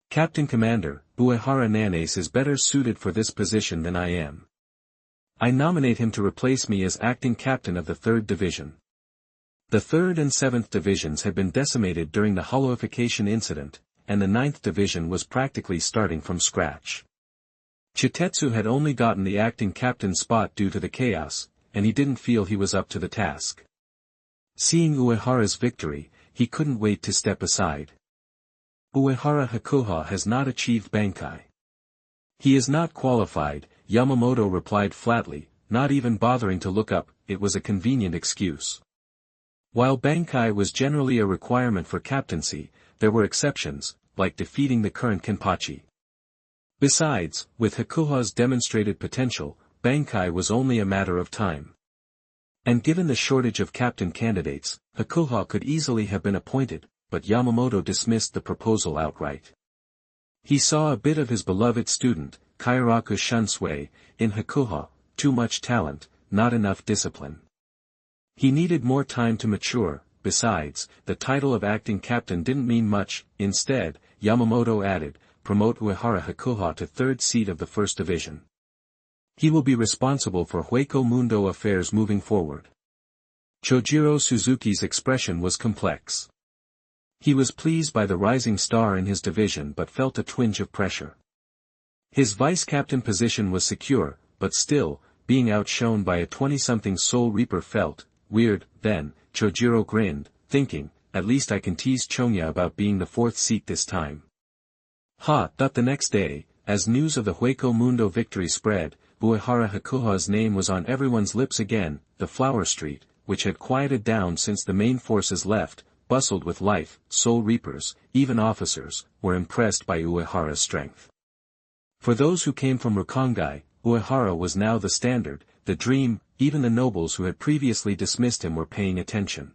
Speaker 1: Captain Commander, Uehara Nanace is better suited for this position than I am. I nominate him to replace me as acting captain of the 3rd Division. The 3rd and 7th Divisions had been decimated during the hollowification incident, and the 9th Division was practically starting from scratch. Chitetsu had only gotten the acting captain spot due to the chaos, and he didn't feel he was up to the task. Seeing Uehara's victory, he couldn't wait to step aside. Uehara Hakuha has not achieved Bankai. He is not qualified, Yamamoto replied flatly, not even bothering to look up. It was a convenient excuse. While Bankai was generally a requirement for captaincy, there were exceptions, like defeating the current Kenpachi. Besides, with Hakuha's demonstrated potential, Bankai was only a matter of time. And given the shortage of captain candidates, Hakuha could easily have been appointed, but Yamamoto dismissed the proposal outright. He saw a bit of his beloved student, Kairaku Shunsui, in Hakuha, too much talent, not enough discipline. He needed more time to mature. Besides, the title of acting captain didn't mean much. Instead, Yamamoto added, promote Uehara Hakuha to 3rd seat of the 1st Division. He will be responsible for Hueco Mundo affairs moving forward. Chojiro Suzuki's expression was complex. He was pleased by the rising star in his division but felt a twinge of pressure. His vice-captain position was secure, but still, being outshone by a 20-something Soul Reaper felt weird. Then, Chojiro grinned, thinking, at least I can tease Chonya about being the 4th seat this time. The next day, as news of the Hueco Mundo victory spread, Uehara Hakuha's name was on everyone's lips again. The Flower Street, which had quieted down since the main forces left, bustled with life. Soul Reapers, even officers, were impressed by Uehara's strength. For those who came from Rukongai, Uehara was now the standard, the dream. Even the nobles who had previously dismissed him were paying attention.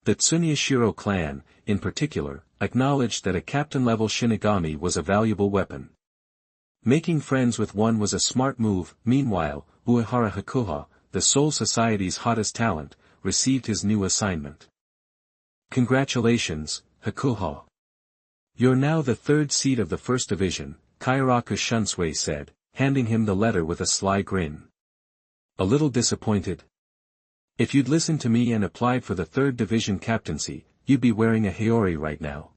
Speaker 1: The Tsunyashiro clan, in particular, acknowledged that a captain-level Shinigami was a valuable weapon. Making friends with one was a smart move. Meanwhile, Uehara Hakuha, the Soul Society's hottest talent, received his new assignment. Congratulations, Hakuha. You're now the 3rd seat of the 1st Division, Kairaku Shunsui said, handing him the letter with a sly grin. A little disappointed? If you'd listened to me and applied for the 3rd Division captaincy, you'd be wearing a Haori right now.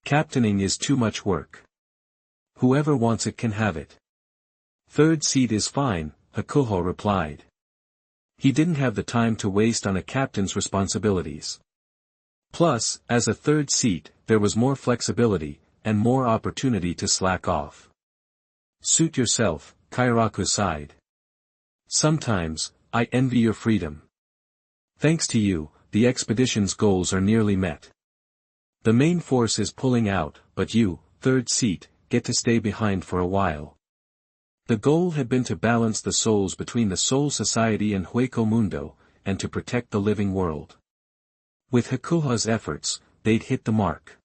Speaker 1: Captaining is too much work. Whoever wants it can have it. 3rd seat is fine, Hakuha replied. He didn't have the time to waste on a captain's responsibilities. Plus, as a third seat, there was more flexibility, and more opportunity to slack off. Suit yourself, Kairaku sighed. Sometimes, I envy your freedom. Thanks to you, the expedition's goals are nearly met. The main force is pulling out, but you, third seat, get to stay behind for a while. The goal had been to balance the souls between the Soul Society and Hueco Mundo, and to protect the living world. With Hakuha's efforts, they'd hit the mark.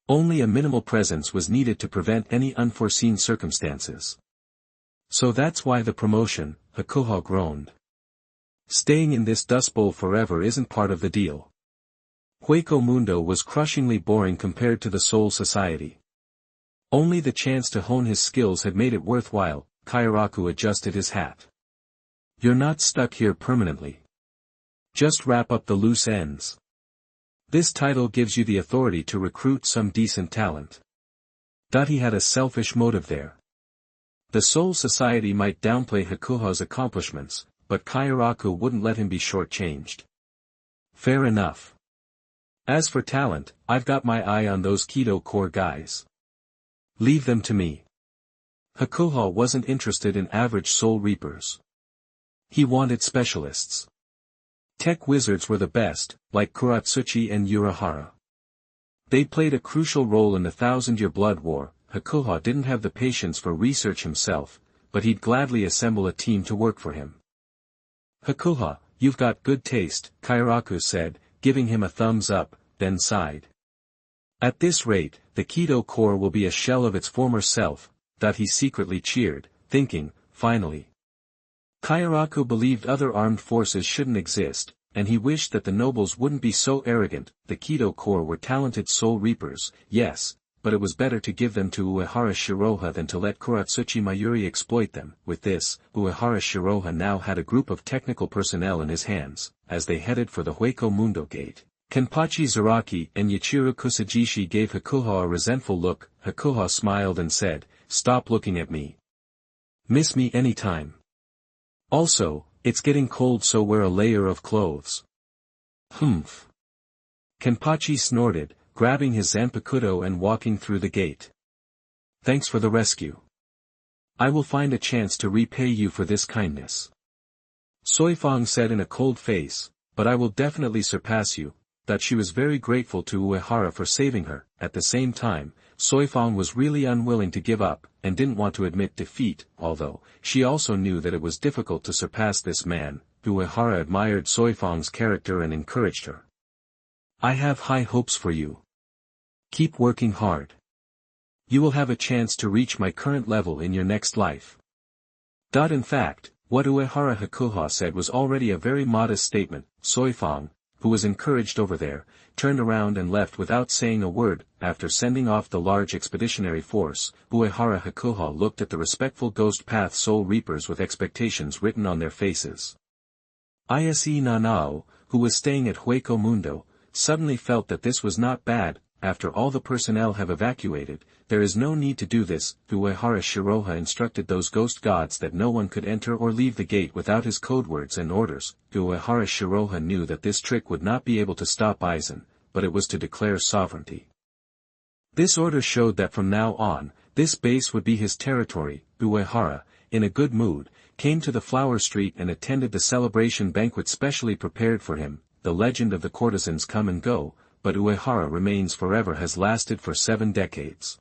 Speaker 1: Only a minimal presence was needed to prevent any unforeseen circumstances. So that's why the promotion, Hakuha groaned. Staying in this dust bowl forever isn't part of the deal. Hueco Mundo was crushingly boring compared to the Soul Society. Only the chance to hone his skills had made it worthwhile. Kairaku adjusted his hat. You're not stuck here permanently. Just wrap up the loose ends. This title gives you the authority to recruit some decent talent. He had a selfish motive there. The Soul Society might downplay Hakuha's accomplishments, but Kairaku wouldn't let him be shortchanged. Fair enough. As for talent, I've got my eye on those Kido core guys. Leave them to me. Hakuha wasn't interested in average soul reapers. He wanted specialists. Tech wizards were the best, like Kuratsuchi and Uehara. They played a crucial role in the Thousand-Year Blood War. Hakuha didn't have the patience for research himself, but he'd gladly assemble a team to work for him. Hakuha, you've got good taste, Kairaku said, giving him a thumbs up, then sighed. At this rate, the Kido Corps will be a shell of its former self, that he secretly cheered, thinking, finally. Kairaku believed other armed forces shouldn't exist, and he wished that the nobles wouldn't be so arrogant. The Kido Corps were talented soul reapers, yes, but it was better to give them to Uehara Shiraha than to let Kuratsuchi Mayuri exploit them. With this, Uehara Shiraha now had a group of technical personnel in his hands, as they headed for the Hueco Mundo gate. Kenpachi Zaraki and Yachiru Kusajishi gave Hakuha a resentful look. Hakuha smiled and said, "Stop looking at me. Miss me anytime. Also, it's getting cold, so wear a layer of clothes." Humph. Kenpachi snorted, grabbing his zanpakuto and walking through the gate. "Thanks for the rescue. I will find a chance to repay you for this kindness." Soifang said in a cold face, "But I will definitely surpass you." That she was very grateful to Uehara for saving her. At the same time, Soifang was really unwilling to give up, and didn't want to admit defeat, although, she also knew that it was difficult to surpass this man. Uehara admired Soifang's character and encouraged her. "I have high hopes for you. Keep working hard. You will have a chance to reach my current level in your next life." In fact, what Uehara Hakuha said was already a very modest statement. Soifang, who was encouraged over there, turned around and left without saying a word. After sending off the large expeditionary force, Uehara Hakuha looked at the respectful Ghost Path Soul Reapers with expectations written on their faces. Ise Nanao, who was staying at Hueco Mundo, suddenly felt that this was not bad. After all the personnel have evacuated, there is no need to do this. Uehara Shiraha instructed those ghost gods that no one could enter or leave the gate without his codewords and orders. Uehara Shiraha knew that this trick would not be able to stop Aizen, but it was to declare sovereignty. This order showed that from now on, this base would be his territory. Uehara, in a good mood, came to the Flower Street and attended the celebration banquet specially prepared for him. The legend of the courtesans come and go, but Uehara remains forever has lasted for 7 decades.